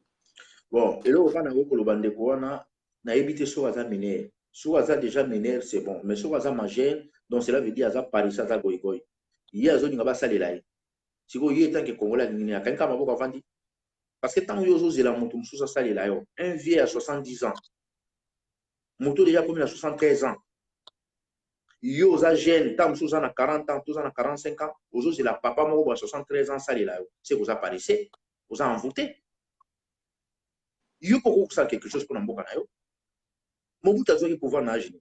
[SPEAKER 3] Bon eloko kana ko koloba ndeko wana na ebité so aza mineur so aza déjà mineur c'est bon mais so aza majeur donc cela veut dire aza paris aza goigoy ye azolinga basalela ye siko ye tant que congolais nini akanka maboko avandi parce que tant yo ozozela moto mosusu asalela yo un vieux à 70 ans moto déjà comme il a 73 ans yo oza jeune tant mosusu na 40 ans tous na 45 ans ozozela papa moko à 73 ans salela yo c'est que oza paressé oza envoûté yo poko kusala quelque chose pour mboka na yo Mobutu azwaki pouvoir na agini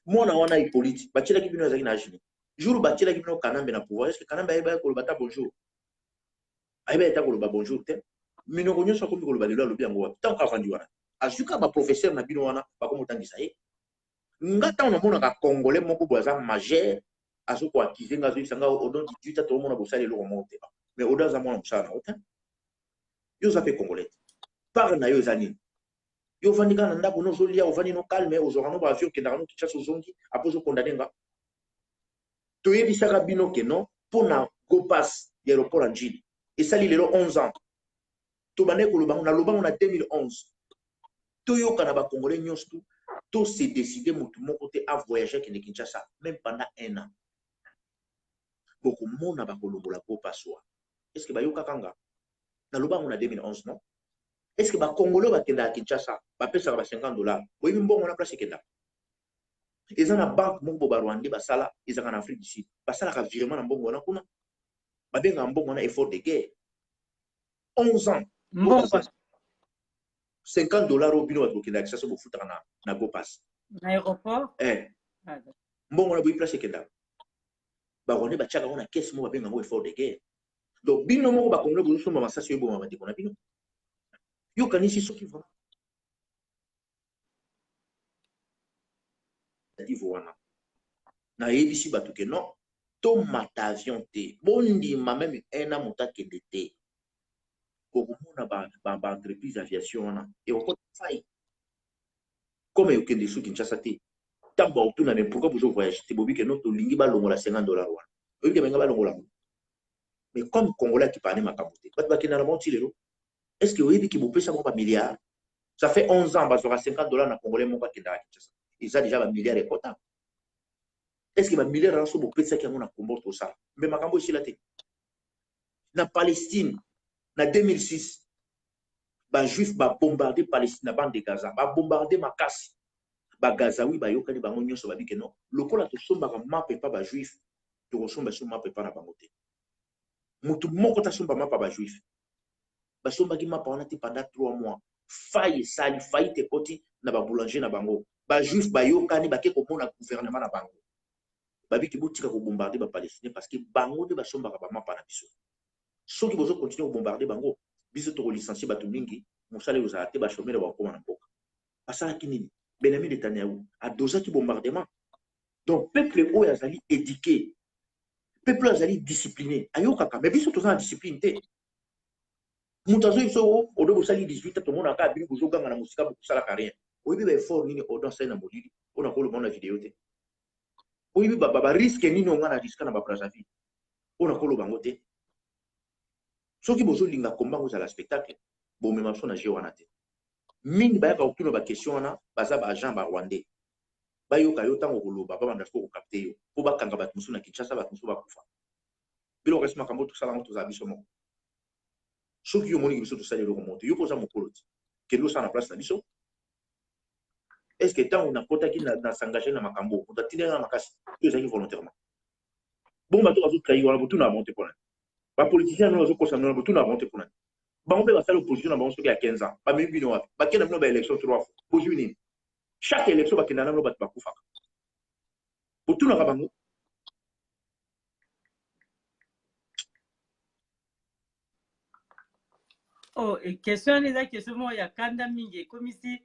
[SPEAKER 3] mwana wana Hippolyte batielaki bino azalaki na agini jour batielaki bino Kanambe na pouvoir est-ce que Kanambe ayeba koloba ta bonjour ayeba eta koloba bonjour te minoko nyonso akomi koloba lelo alobi yango wapi tant kavandi wana azuka baprofesseur na bino wana bakomotangisa ye nga ntango namonaka congolais moko boye aza majeur azokoakize nga azoyebisa nga odon 18 a tomona bosala eloko moko te mais odo aza mwana mosala na yo te yo oza mpe congolais part na yo eza nini yo ovandi kaka na ndako no ozolia ovandi no calme ozwaka no baavion okendaka no Kinshasa ozongi apo ozokondane nga toyebisaka bino ke non mpo na gopas ya aéroport ya njili esali lelo 11 ans tobandaki kolobango nalobango na 2011 toyoka na bacongolais nyonso to se décider motu moko te a voyager akende Kinshasa même pendant 1 an bokomona bakolongola gopas wa est-ce que bayokaka nga nalobango na 2011 non est-ce que bacongolais bakendaka Kinshasa bapesaka ba $50 oyebi mbongo na place ekendaka eza na banque moko bo barwandais basala ezaka na Afrique du Sud basalaka virement na mbongo wana kuna babengaka mbongo wana effort de guerre 11 ans
[SPEAKER 2] mbongo
[SPEAKER 3] $50 au bino bato bakendaka Kinshasa bofutaka na gopas
[SPEAKER 2] na aéroport
[SPEAKER 3] mbongo na boyi place ekendaka barwandais batiaka ngo na caisse moko babengaka ngo effort de guerre donc bino moko bacongolais bozosomba masasi oyo eboma bandeko na bino yokanisi soki vraiment wana nayebisi bato ke non tomata avion te bondima même 1 an moto akende te kokomona baentreprise aviation wana ekokota fai comme ekokende so Kinshasa te ntango baotuna me pourquoi bozo voyage te bobi ke non tolingi balongola $50 wana oyebi ke benga balongola mais comme congolais akipane makambo te bato bakenda na bango ti lelo est-ce que oyebi ke bopesa moko bamilliard ça fait 11 ans bazwaka $50 na congolais moko akendaka Kinshasa eza déjà bamilliard ekota est-ce que bamilliard wana so bopesaki yango na kombo tosala mbe makambo esila te na Palestine na 2006 bajuif babombarde Palestine na bande de Gaza babombarde makasi bagazawi bayokani bango nyonso babike non lokola tosombaka mapa epa bajuif tokosomba so mapa epa na bango te motu moko tasomba mapa bajuif basombaki mapa wana te pendant 3 mois faille esali faillite ekoti na baboulanger na bango bajuif bayokani bake komona gouvernement na bango babiki botika kobombarde bapalestinien parce que bango nde basombaka bamapa na biso soki bozo continue kobombarde bango biso tokolicencie bato mingi mosala ozala te bashomere bakokoma na mboka asalaki nini Benjamin Netanyahu adosaki bombardement. Donc peuple oyo azali éduqué, peuple azali discipliné, ayokaka mais biso toza na discipline te. Moto azoyi biso odo bosali 18 ans tomonaka abimi kozoganga na mosika bokosalaka rien. Oyebi ba effort nini odo asali na molili mpona koloba na video te. Oyebi ba risque nini onga na risque na ba Brazzaville mpona koloba ngo te. Soki bozolinga kombango ezala spectacle bomema biso na jeu wana te. Mingi bayaka kokutuna bakestion wana baza baagent barwandais bayoka yo ntango koloba babanda siko kokapte yo mpo bakanga bato mosusu na Kinshasa bato mosusu bakufa biloko esi makambo tosala ngo tozala biso moko. Soki yo omoniki biso tosali eloko moko te yo mpo oza mokolo ti kende osala na place na biso. Est ce que ntango nakotaki na s'engage na makambo moto atindela na makasi to ezalaki volontairement bongo bato bazotrahi wana botuna bango te mpona bapoliticien no bazokosa no botuna bango te mpona bango mpe basali opposition na bango soki ya 15 ans bamemi bino wapi bakenda bino baélection 3 fois bozwi nini chaque élection bakenda na bino bato bakufaka botunaka bango.
[SPEAKER 2] Oh, question eza question moko ya kanda mingi ekomisi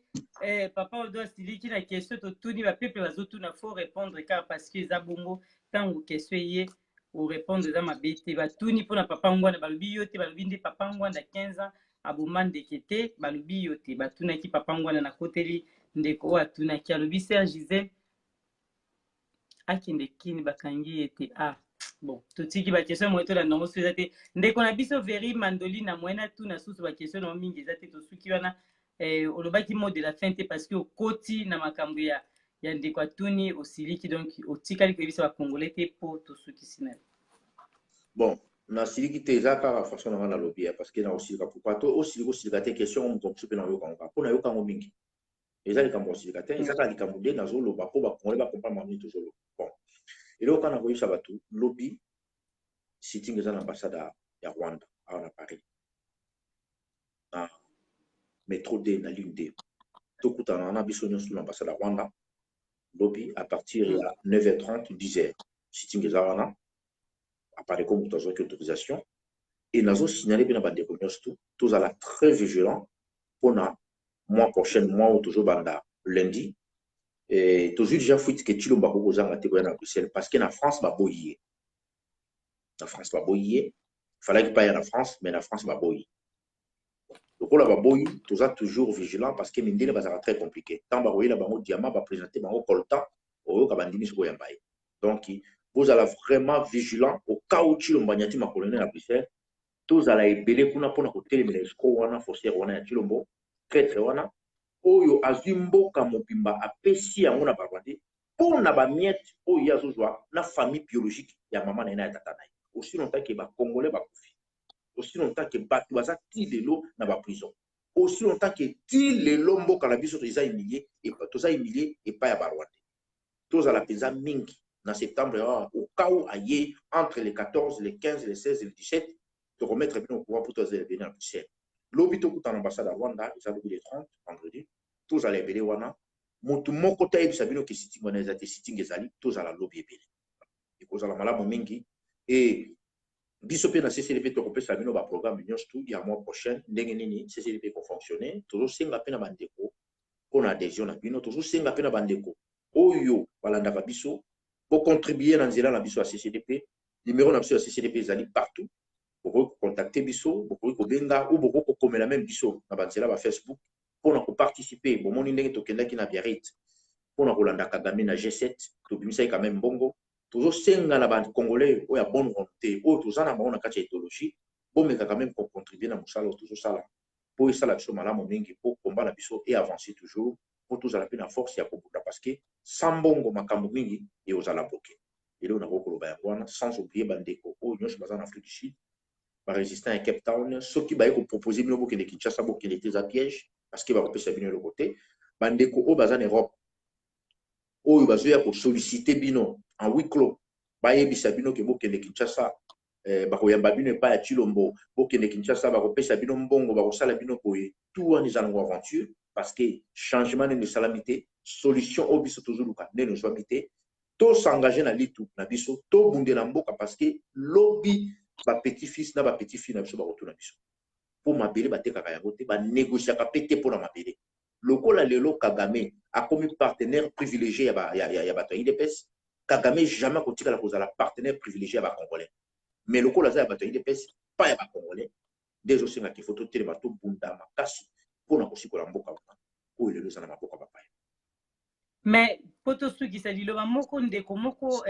[SPEAKER 2] papa odo asiliki na question totuni bapeple bazotuna faut répondre car parce que eza bongo ntango question ye orépondre eza mabe te batuni mpona papa ngwanda balobi yo te balobi nde papa ngwanda 15 ans aboma ndeke te balobi yo te batunaki papa ngwanda na koteli ndeko oyo atunaki alobi Serge Gisèle akende kini bakangi ye te bon totiki bakestion moye tolanda yango so eza te ndeko na biso veri mandoli na moye na tuna susu bakestion nango mingi eza te tosuki wana olobaki mot de la fin te parce que okoti na makambo ya ndeko atuni osiliki donc otikali koyebisa bakongolais te mpo tosukisi na
[SPEAKER 3] bon nasiliki te eza kaka façon nanga nalobi ya parce que na osilika pourquoi to osilika te question moto mosusu mpe na oyoka ngo mpo nayoka ngo mingi eza likambo osilika te eza kaka likambo nde nazoloba mpo bakongolais bakomprendre mamini tozoloba. Bon eloko kaka na koyebisa bato lobi sitting eza na ambassade ya Rwanda awa na Paris na métro D na ligne D tokutana wana biso nyonso na ambassade ya Rwanda lobi à partir ya 9h30 10h sitting eza wana apare ko moto azwaki autorisation et nazosignale mpe na bandeko nyonso tu tozala très vigilant mpona mois prochaine mois oyo tozobanda lundi tozwi déjà fuite ke Tshilombo akokozanga te koya na Bruxelles parce que na France baboyi ye na France baboyi ye falaki pa ya na France mais na France baboyi lokola baboyi toza toujours vigilant parce que mindele bazalaka très compliqué ntango bakoyela bango diamant baprésente bango coltan oyoka bandimi siko oyamba ye donc bozala vraiment vigilant au cas où Tshilombo anyati makolo na Bruxelles tozala ebele kuna mpona kotelemela esiko wana faussaire wana ya Tshilombo traître wana oyo azwi mboka mobimba apesi yango na barwandais mpona bamiete oyo ye azozwa na famille biologique ya mama na ye na ya tata na ye aussi longtemps ke bakongolais bakufi aussi longtemps ke bato baza ti lelo na baprison aussi longtemps ke ti lelo mboka na biso toza humilie epai ya barwandais tozala mpenza mingi na septembre au cas où aye entre le 14 le 15 le 16 le 17 tokomettre bino au courant pour tozala ebele na Bruxelles lobi tokutana ambassade ya Rwanda eza lobi le 30 vendredi tozala ebele wana motu moko tayebisa bino ke sitting wana eza te sitting ezali tozala lobi ebele ekozala malamu mingi e biso mpe na CCDP tokopesa bino baprogramme nyonso tu ya mois prochaine ndenge nini CCDP ekofonctionne tozosenga mpe na bandeko mpona adhésion na bino tozosenga mpe na bandeko oyo balandaka biso bocontribue na nzela na biso ya CCDP numéro na biso ya CCDP ezali partout bokoki kocontacte biso bokoki kobenga ou bokoki kokomela meme biso na banzela ba Facebook mpona koparticipe bomoni ndenge tokendaki na Biarritz mpona kolanda Kagame na G7 tobimisaki quand même mbongo tozosenga na bacongolais oyo ya bonne volonté oyo toza na bango na kati ya idéologie bomeka quand même kocontribue na mosala oyo tozosala mpo esala biso malamu mingi mpo komba na biso e avancer toujours mpo tozala mpe na force ya kobunda parce que sans mbongo makambo mingi eozala bloke eloko nakoki koloba yango wana sans oublier bandeko oyo nyonso baza na Afrique du Sud barésistant ya Cape Town soki baye kopropose bino bokende Kinshasa bokende te eza piège parce que bakopesa bino eloko te bandeko oyo baza na Europe oyo bazoya kosollicite bino en huis clos bayebisa bino ke bokende Kinshasa bakoyamba bino epai ya Tshilombo bokende Kinshasa bakopesa bino mbongo bakosala bino boye tout wana eza nango aventure parce que changement nini esalami te solution oyo biso tozoluka nini ezwami te tosengage na litu na biso tobundela mboka parce que lobi bapetit-fils na bapetit-fille na biso bakotuna biso mpo mabele batekaka yango te banégociaka mpe te mpona mabele lokola lelo Kagame a comme partenaire privilégié ya bato ya IDPS. Kagame jamais kotikala kozala partenaire privilégié ya Congolais. Mais lokola za ya bato ya IDPS pas ya Congolais. Des osenga ki photo telema to bunda makasi pona kosikola mboka wana. Ko lelo za na maboka papa.
[SPEAKER 2] Mais poto suki sa liloba moko ndeko moko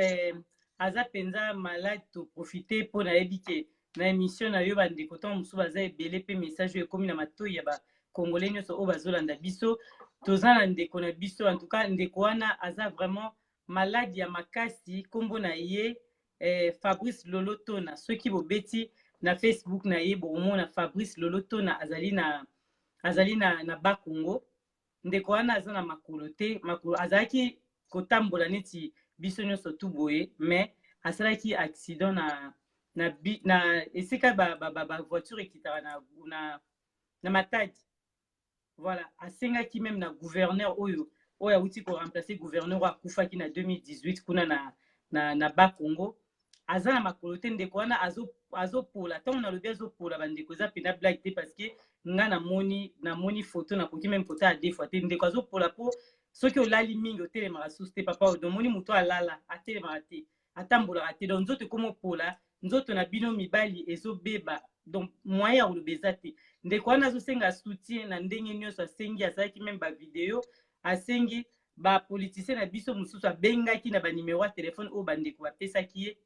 [SPEAKER 2] aza penza malade to profiter pour na yebike na émission na yo bandeko to musu baza ebele pe message ekomi na matoi ya ba congolais nyonso o bazolanda biso toza na ndeko na biso en tout cas ndeko wana aza vraiment malade ya makasi kombo na ye Fabrice Lolotona soki bobeti na Facebook na ye bomona Fabrice Lolotona azali na Bakongo ndeko wana aza na makolo te makolo azalaki kotambola neti biso nyonso tu boye mais asalaki accident na esika ba voiture ekitaka na matadi voilà asengaki même na gouverneur oyo awuti koremplace gouverneur oyo akufaki na 2018 kuna na Bakongo aza na makolo te ndeko wana azopola ntango nalobi azopola bandeko eza pena blague te parce que nga namoni photo nakoki même photo ya deux fois te ndeko azopola po soki olali mingi otelemaka susu te papa odomoni moto alala atelemaka te atambolaka te donc nzoto ekomopola nzoto na bino mibali ezobeba donc moyen ya koloba eza te ndeko wana azosenga soutien na ndenge nyonso asengi asalaki même bavideo asengi bapoliticien na biso mosusu abengaki na banimero ya telefone oyo bandeko bapesaki ye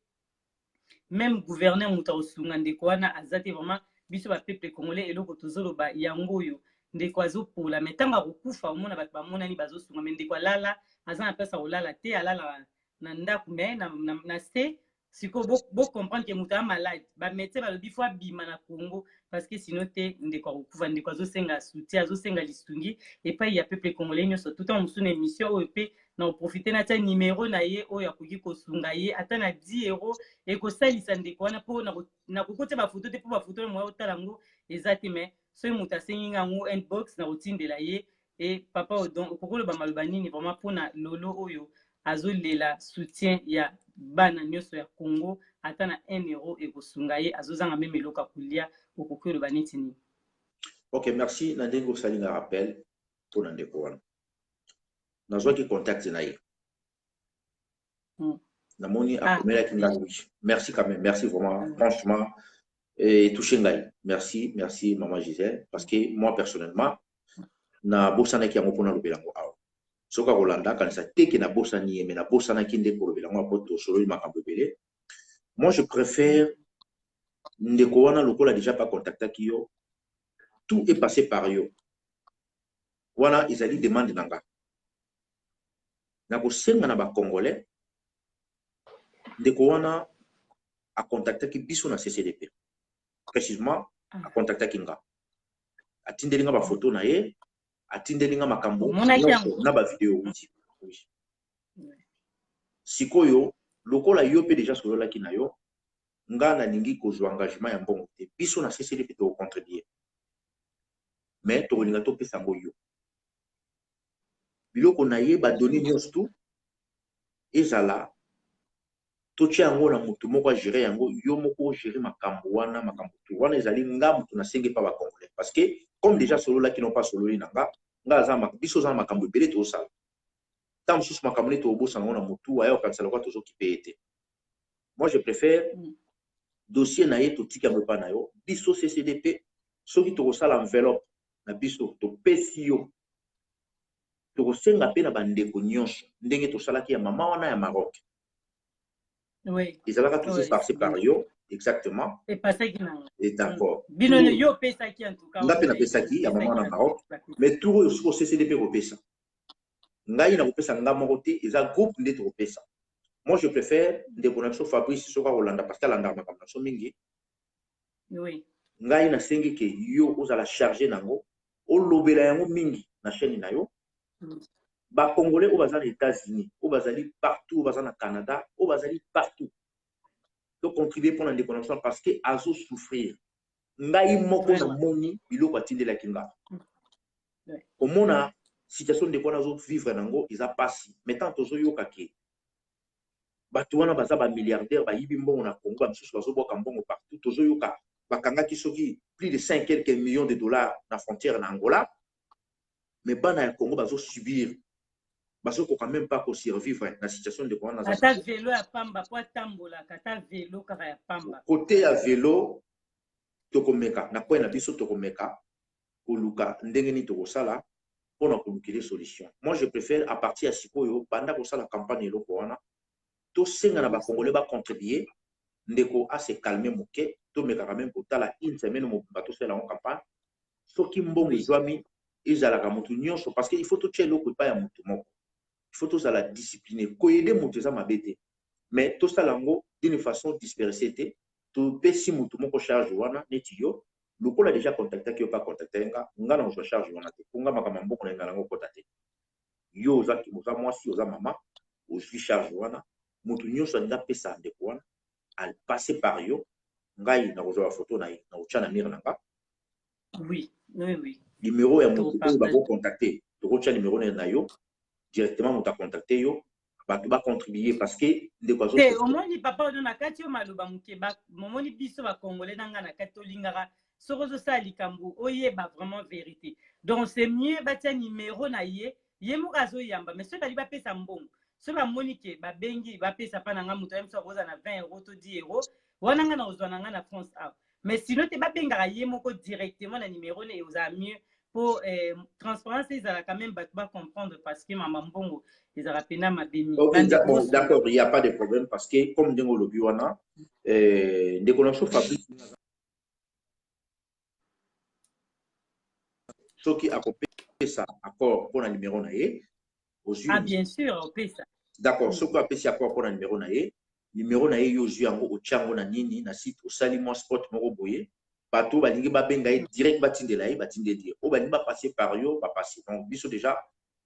[SPEAKER 2] même gouverneur moto akosunga ndeko wana aza te vraiment biso bapeuple congolais eloko tozoloba yango oyo ndeko azopola mais ntango akokufa omona bato bamonani bazosunga mais ndeko alala aza na place akolala te alala na ndako mais na se sikoyo bocomprendre ke moto ya malade bamédecin balobi fo abima na Congo parce que sinon te ndeko akokufa ndeko azosenga soutien azosenga lisungi epai ya peuple congolais nyonso tout en mosusu na émission oyo mpe na oprofite na tia numéro na ye oyo akoki kosunga ye ata na 10 € ekosalisa ndeko wana mpo na kokotia bafoto te mpo bafoto moya otala yango eza te mais soki moto asengi nga yango inbox na kotindela ye e papa odon okokoloba maloba nini vraiment mpona lolo oyo azolela soutien ya bana nyonso ya Congo ata na 1 € ekosunga ye azozanga meme eloko akolia okoki oloba neti nini.
[SPEAKER 3] Ok, merci na ndenge osali na rappel mpona ndeko wana nazwaki contact na ye namoni akomelaki nga merci quand même merci vraiment franchement touché ngai merci maman Gisèle parce que moi personnellement na bosanaki yango mpona lobela yango awa soki akolanda kanisa teke na bosani ye me na bosanaki nde kolobela yango apo tosololi makambo ebele. Moi je préfère ndeko wana lokola déjà pas contactaki yo tout est passé par yo wana ezali demande na nga nakosenga na bacongolais ndeko wana akontaktaki biso na CCDP précisément akontaktaki nga atindeli nga bafoto na ye atindeli nga makambo na bavideo oui. Sikoyo lokola yo mpe déjà sololaki na yo nga nalingi kozwa engagement ya mbongo te biso na CCDP tokocontredire mais tokolinga topesa yango yo biloko na ye badoni nyonso tu ezala totia yango na motu moko agere yango yo moko ogere makambo wana makambo tu wana ezali nga motu nasenge pa bacongolais parce que comme déjà sololaki non pas sololi na nga aza biso oza na makambo ebele tozosala ntango mosusu makambo nde tobosana ngo na motu aya okanisa lokwa tozokipe ye te. Moi je préfère dossier na ye totiki yango epa na yo biso CCDP soki tokosala enveloppe na biso topesi yo tokosenga mpe na bandeko nyonso ndenge tosalaki ya mama wana ya Maroc.
[SPEAKER 2] Oui.
[SPEAKER 3] Ezalaka toujours passé par yo exactement.
[SPEAKER 2] Et passé qui n'a.
[SPEAKER 3] Et d'accord.
[SPEAKER 2] Bino yo pesa qui en tout cas.
[SPEAKER 3] Nga pe na pesa ki ya mama na Maroc. Mais tout sur CCDP repesa. Ngai na repesa nga moko te eza groupe nde to repesa. Moi je préfère de connexion Fabrice soka Rolanda parce que Rolanda makambo so mingi.
[SPEAKER 2] Oui.
[SPEAKER 3] Ngai na sengi ke yo ozala charger nango o lobela yango mingi na chaîne na yo. Ba Congolais au bazali aux États-Unis, au bazali partout, au bazali au Canada, au bazali partout. Donc contribuer pour la déconnexion parce que azo souffrir. Ngai moko na moni biloko atinde la kinga. Au mona situation de kona zo vivre nango ils a passé. Maintenant tozo yoka ke batu wana baza ba milliardaire ba yibi mbongo na Congo amsusu bazo boka mbongo partout tozo yoka bakanga ki soki plus de 5 quelques millions de dollars na frontière na Angola. mais bana ya Congo bazo subir bazo ko quand même pas ko survivre na situation de Rwanda za
[SPEAKER 2] Kata vélo ya pamba po tambola kata vélo kaka ya pamba
[SPEAKER 3] côté ya vélo tokomeka na point na biso tokomeka koluka ndenge ni tokosala pona kolukile solution. Moi je préfère à partir ya sikoyo banda kosala campagne eloko wana to senga na ba congolais ba contribuer ndeko a se calmer moke to meka quand même kotala une semaine mo bato sala en campagne soki mbongo zwami ezalaka mutu nyonso parce que il faut to tche eloko pa ya mutu moko il faut tous à la discipliner koyede mutu eza mabete mais to sala ngo d'une façon dispersée te to pesi mutu moko charge wana neti yo lokola déjà contacté ki yo pas contacté nga na zo charge wana te kunga makama mboko na ngala ngo kota te yo oza mwasi oza mama ozwi charge wana mutu nyonso alinga pesa ndeko wana al passer par yo ngai na kozwa photo na ye na ocha na mire na nga
[SPEAKER 2] oui
[SPEAKER 3] numéro ya mutu oyo bako contacter tokocha numéro na yo directement mutu contacter yo bato ba contribuer parce que ndeko azo
[SPEAKER 2] te omoni papa odo na kati yo maloba muke ba momoni biso ba congolais nanga na kati olingaka soko zo sa likambu oyeba vraiment vérité donc c'est mieux batia numéro na ye moka zo yamba mais ceux bali ba pesa mbongo ceux ba moni ke ba bengi ba pesa pa nanga mutu ya mso koza na 20 € to 10 € wana nga na ozwa nanga na France A mais sinon te ba bengaka ye moko directement na numéro ne oza mieux pour transparence ils ont quand même ba comprendre parce que maman mbongo ils ont pena mabemi
[SPEAKER 3] d'accord il y a pas de problème parce que comme dengo lobi wana de connexion Fabrice ce qui a copié ça accord pour un numéro na ye
[SPEAKER 2] ah bien sûr on peut ça
[SPEAKER 3] d'accord ce qui a copié accord pour un numéro na ye yo yango o chango na nini na site osali mo sport moko boye bato balingi babenga ye direct batindela ye batindeli o balingi passer par yo ba passer donc biso déjà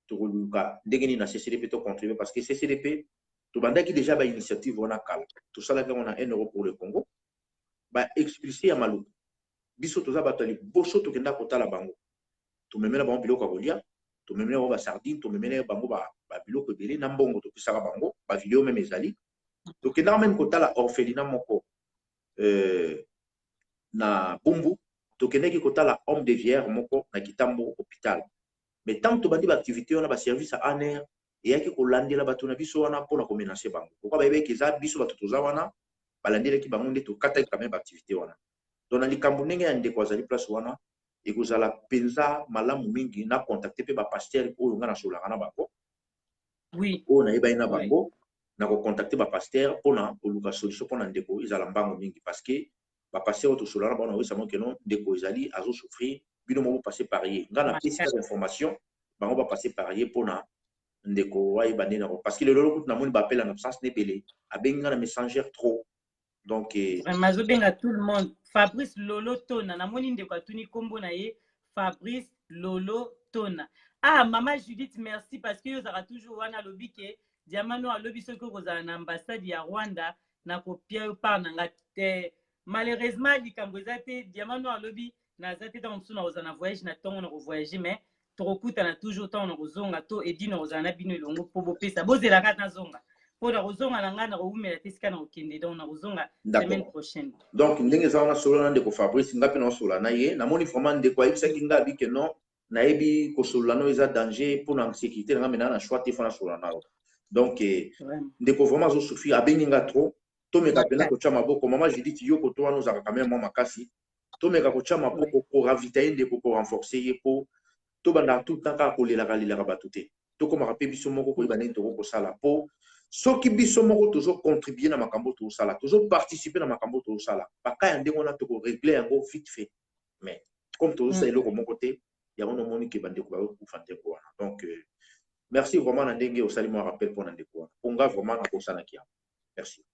[SPEAKER 3] to koluka ndenge ni na CCDP to contribuer parce que CCDP to bandaki déjà ba initiative on a kala to sala que on a 1 € pour le Congo ba expulser ya maluku biso to za bato ali boso to kenda kotala bango to memela bango biloko kolia to memela ba sardine to memela bango ba biloko belé na mbongo to pisaka bango ba vidéo même ezali to kenda même kotala orphelinat moko na Bumbu to kendeki kotala homme de vierre moko na Kitambo hôpital mais tant to bandi ba activité on a ba service à ANR et yaki ko landela bato na biso wana pona ko menacer bango pourquoi ba yebeki za biso bato to za wana ba landela ki bango nde to kata quand même ba activité wana donc na likambo ndenge ya ndeko azali place wana e kozala penza malamu mingi na contacter pe ba pasteur oyo nga na solanga na bango
[SPEAKER 2] oui
[SPEAKER 3] o na yeba ina bango na ko contacter ba pasteur pona koluka solution pona ndeko ezala mbango mingi parce que ba passer to solana bona oui samo que non ndeko ezali azo souffrir bino mo passer par ye ngana pesi ka information bango ba passer par ye pona ndeko wa ibane na parce que le lolo na moni ba appel en absence ne belé abenga na messenger trop donc
[SPEAKER 2] vraiment zo benga tout le monde Fabrice Lolo Tona na moni ndeko atuni kombo na ye Fabrice Lolo Tona ah maman Judith merci parce que yo zara toujours wana lobi ke diamano alobi soko kozala na ambassade ya Rwanda na kopia yo par nanga malheureusement likambo eza te diamano alobi naza te ntango mosusu na kozala na voyage na ntongo na kovoyage mais tokokutana toujours ntango na kozonga to edi na kozala na bino elongo mpo bopesa bozelaka na zonga mpo na kozonga na ngai na koumela te esika na kokende donc na kozonga semaine prochaine
[SPEAKER 3] donc ndenge eza wana solola na ndeko Fabrice nga mpe na osola na ye namoni vraiment ndeko ayebisaki nga abi ke non nayebi kosolola no eza danger mpo na sécurité na nga mena na choix te fo na solola na yo donc ndeko vraiment azosouffrir abengi nga trop tomeka pena kotia maboko mama Judith yo koto wana ozaka quand même mwa makasi tomeka kotia maboko koravitaye ndeko korenforcer ye po tobanda tout temps kaka kolelaka bato te tokomaka mpe biso moko koyeba ndenge tokokosala po soki biso moko tozocontribue na makambo tozosala tozoparticipe na makambo tozosala baka ya ndenge wana tokoregle yango vite fait mais comme tozosala eloko moko te yango nomoni ke bandeko bakokufa ndeko wana donc merci vraiment na ndenge osali mwa rappel mpona ndeko wana mpo nga vraiment nakosanaki yango merci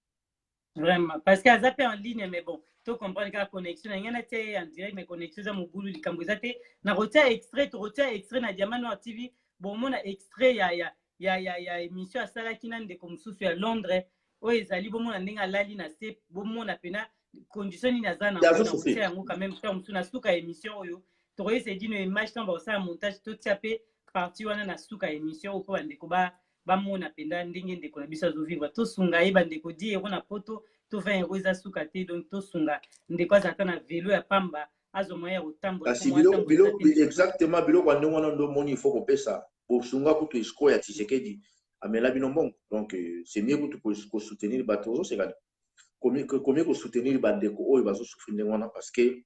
[SPEAKER 2] vraiment parce que aza pe en ligne mais bon to comprendre ka connexion na ngana te en direct mais connexion za mobulu likambo eza te na rotia extrait to rotia extrait na Diamant Noir TV bon mona extrait ya émission asalaki na ndeko mosusu ya Londres oyo ezali bomona ndenge alali na se bomona pena condition nini aza na yango quand même ntango mosusu na suka émission oyo tokoyesa edino image ntango bakosala montage totia pe parti wana na suka émission oyo mpo bandeko bamona penda ndenge ndeko na biso azovivre tosunga ye bandeko 10 € na poto to 20 € eza suka te donc tosunga ndeko azalaka na velo ya pamba azo moya kotambola
[SPEAKER 3] kasi exactement biloko ya ndenge wana ndo moni il faut kopesa bosunga kutu esiko ya Tshisekedi amela bino mbongo. Donc c'est mieux kutu kosoutenir bato ozoseka komi kosoutenir bandeko oyo bazosouffrir ndenge wana parce que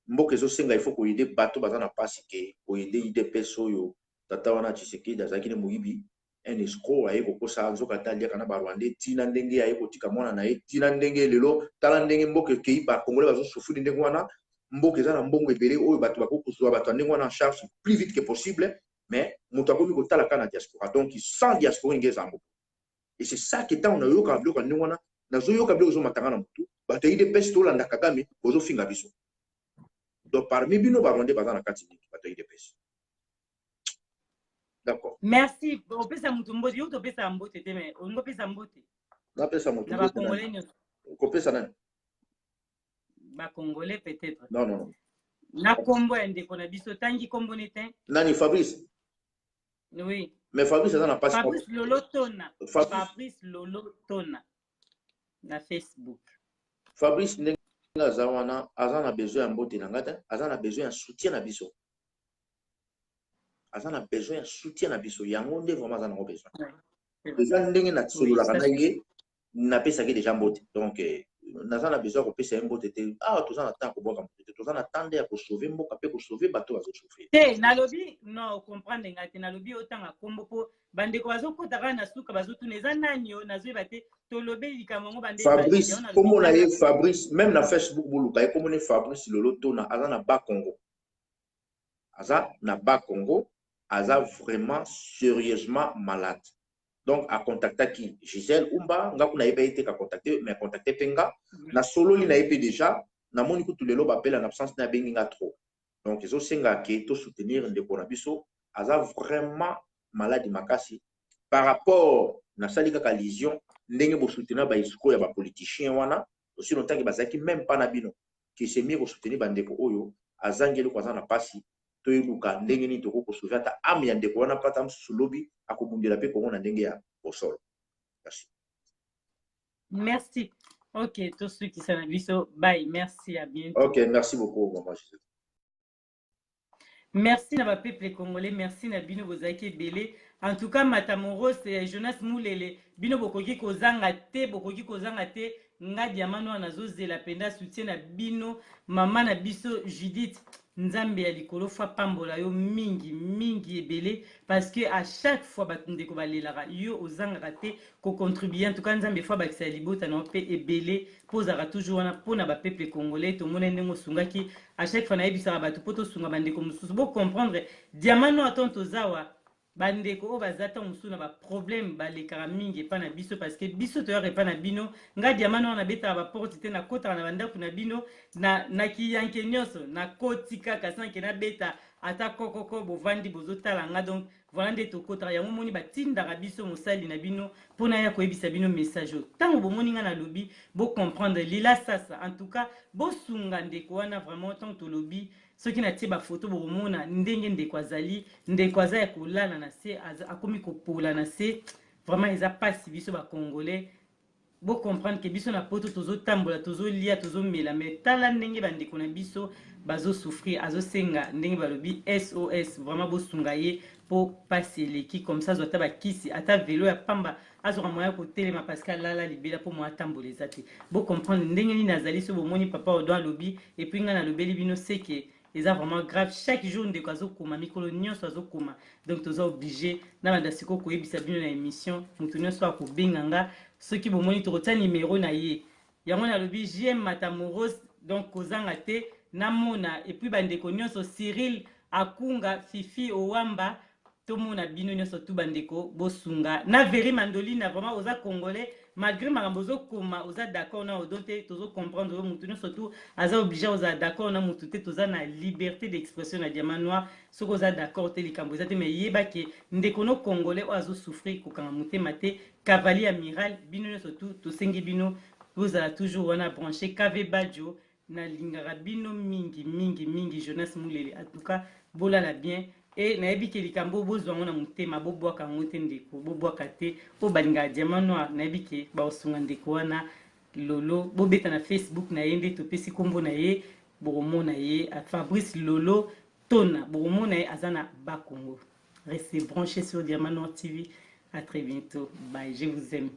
[SPEAKER 3] mboka ezosenga il faut koyede bato baza na pasi ke koyede idps oyo tata wana Tshisekedi azalaki ne moyibi un escroc aye kokosa nzoka ta aliaka na barwande tina ndenge aye kotika mwana na ye tina ndenge lelo tala ndenge mboka ekei bakongole bazosouffrir ndenge wana mboka eza na mbongo ebele oyo bato bakokozwa bato ndenge wana en charge plus vite que possible, mais moto akomi kotala ka na diaspora. Donc sans diaspora ngeza zambo, et c'est ça que tant on a yoka biloko ndenge wana nazoyoka biloko zomatanga na mutu bato idps to landa Kagame bozofinga biso. Donc parmi bino barwande baza na kati bato idps. D'accord.
[SPEAKER 2] Merci. On peut ça mutumbote. Yo to pesa mbote te mais on peut pesa mbote.
[SPEAKER 3] Na pesa mutumbote.
[SPEAKER 2] Na ba congolais nyo.
[SPEAKER 3] Ko pesa nani?
[SPEAKER 2] Ba congolais peut-être.
[SPEAKER 3] Non non non.
[SPEAKER 2] Na kombo ende kona biso tangi kombo nete.
[SPEAKER 3] Nani Fabrice?
[SPEAKER 2] Oui.
[SPEAKER 3] Mais Fabrice ça na passe.
[SPEAKER 2] Fabrice Lolotona. Fabrice Lolotona. Na Facebook.
[SPEAKER 3] Fabrice Nenga Zawana azana besoin mbote na ngata, azana besoin soutien na biso. Azana besoin de soutien na biso yango nde vraiment azana besoin. Déjà ndenge na tsolola kana ye na pesa ke déjà mbote. Donc nazana besoin ko pesa mbote te. Ah tozana temps ko boka mbote. Tozana temps de ko sauver mboka pe ko sauver bato bazo souffrir.
[SPEAKER 2] Te na lobi non comprendre ngate na lobi otanga kombo po bande ko bazo kotaka na suka bazo tuneza nanyo nazo bate to lobe likamongo bande.
[SPEAKER 3] Fabrice comme on a eu Fabrice même na Facebook buluka comme on est Fabrice Lolotona azana ba Congo. Aza na ba Congo. Aza vraiment sérieusement malade. Donc, à contacter qui? Gisèle Umba, nga kuna eba été qu'à contacter, mais contacter Penga. Na solo li na épé déjà, na moni ku tous les lobes appellent en absence na benginga trop. Donc, ils ont senga qui to soutenir de Konabiso, aza vraiment malade makasi. Par rapport na salika ka lésion, ndenge bo soutenir ba isiko ya ba politicien wana, aussi longtemps que bazaki même pas na bino, qui s'est mis au soutenir bandeko oyo, azangeli kwa za na pasi. Toyeluka ndenge ni toko ko sauver ta ame ya ndeko wana pata msusu lobi akobundela pe kongo na ndenge ya bosolo. Merci.
[SPEAKER 2] Merci. OK, tous ceux qui sont biso, bye, merci, à bientôt.
[SPEAKER 3] OK, merci beaucoup maman.
[SPEAKER 2] Merci na ba peuple congolais, merci na bino bozaki belé. En tout cas Matamoros c'est Jonas Moulele, bino bokoki kozanga te, nga diamano na zozela penda soutien na bino, mama na biso Judith. Nzambe ya likolo fa pambola yo mingi ebele parce que à chaque fois batunde ko balela yo ozanga raté ko contribuer en tout cas nzambe fa bakisa libota na pe ebele posera toujours wana pona ba peuple congolais to mona ndengo sungaki à chaque fois na ebisa ba poto sunga bandeko mususu bo comprendre diamano atonto zawa bandeko o bazata mususu na ba problème ba lekara mingi pa na biso parce que biso to yore pa na bino nga diamano na beta ba porte te na kota na bandako na bino na kiyanke nyoso na kotika kasanke na beta ata kokoko bovandi bozotala nga donc voilà nde tokota yango moni batindaka biso mosali na bino pona ya koyebisa bino message tango bomoni nga na lobi bo comprendre lila sasa en tout cas bo sunga ndeko wana vraiment tant to lobi soki na tie ba photo bomona ndenge ndeko azali ndeko aza ya kolala na se akomi kopola na se vraiment eza pasi biso ba congolais bo comprendre que biso na poto tozo tambola tozo lia tozo mela mais tala ndenge bandeko na biso bazo souffrir azo senga ndenge balobi SOS vraiment bo sunga ye po passer leki comme ça zota ba kisi ata vélo ya pamba azo moya ko telema parce que lala libela po mo atambola ezate bo comprendre ndenge ni nazali so bo moni papa odo lobi et puis nga na lobeli bino c'est que ils ont vraiment grave chaque jour de quoi zokuma mikolo nyonso azokuma donc toza obligé na banda siko ko yebisa bino na émission mutu nyonso akobenganga ceux qui bomoni to rota numéro na ye yango na lobi JM Matamoros donc kozanga te namona et puis bandeko nyonso Cyril Akunga Fifi Owamba tomona bino nyonso tu bandeko bosunga na Veri Mandoline vraiment oza congolais malgré makambo zokoma oza d'accord na odote tozo comprendre mutu nyonso tu aza obligé oza d'accord na mutu te toza na liberté d'expression na diamant noir soko oza d'accord te likambo ezate mais yeba ke ndeko no congolais ozo souffrir kokanga mutema te cavalier amiral bino nyonso tu tosengi bino bozala toujours wana branché KV Badjo na lingara bino mingi Jonas Moulele en tout cas bolala bien et na yebi ke likambo bozwango na mutema bobwaka ngote ndeko bobwaka te po balinga diamant noir na yebi ke ba osunga ndeko wana lolo bobeta na Facebook na yende topesi kombo na ye boromona ye Fabrice Lolo Tona boromona ye azana Bakongo. Restez branchés sur Diamant Noir TV. À très bientôt. Bye, je vous aime.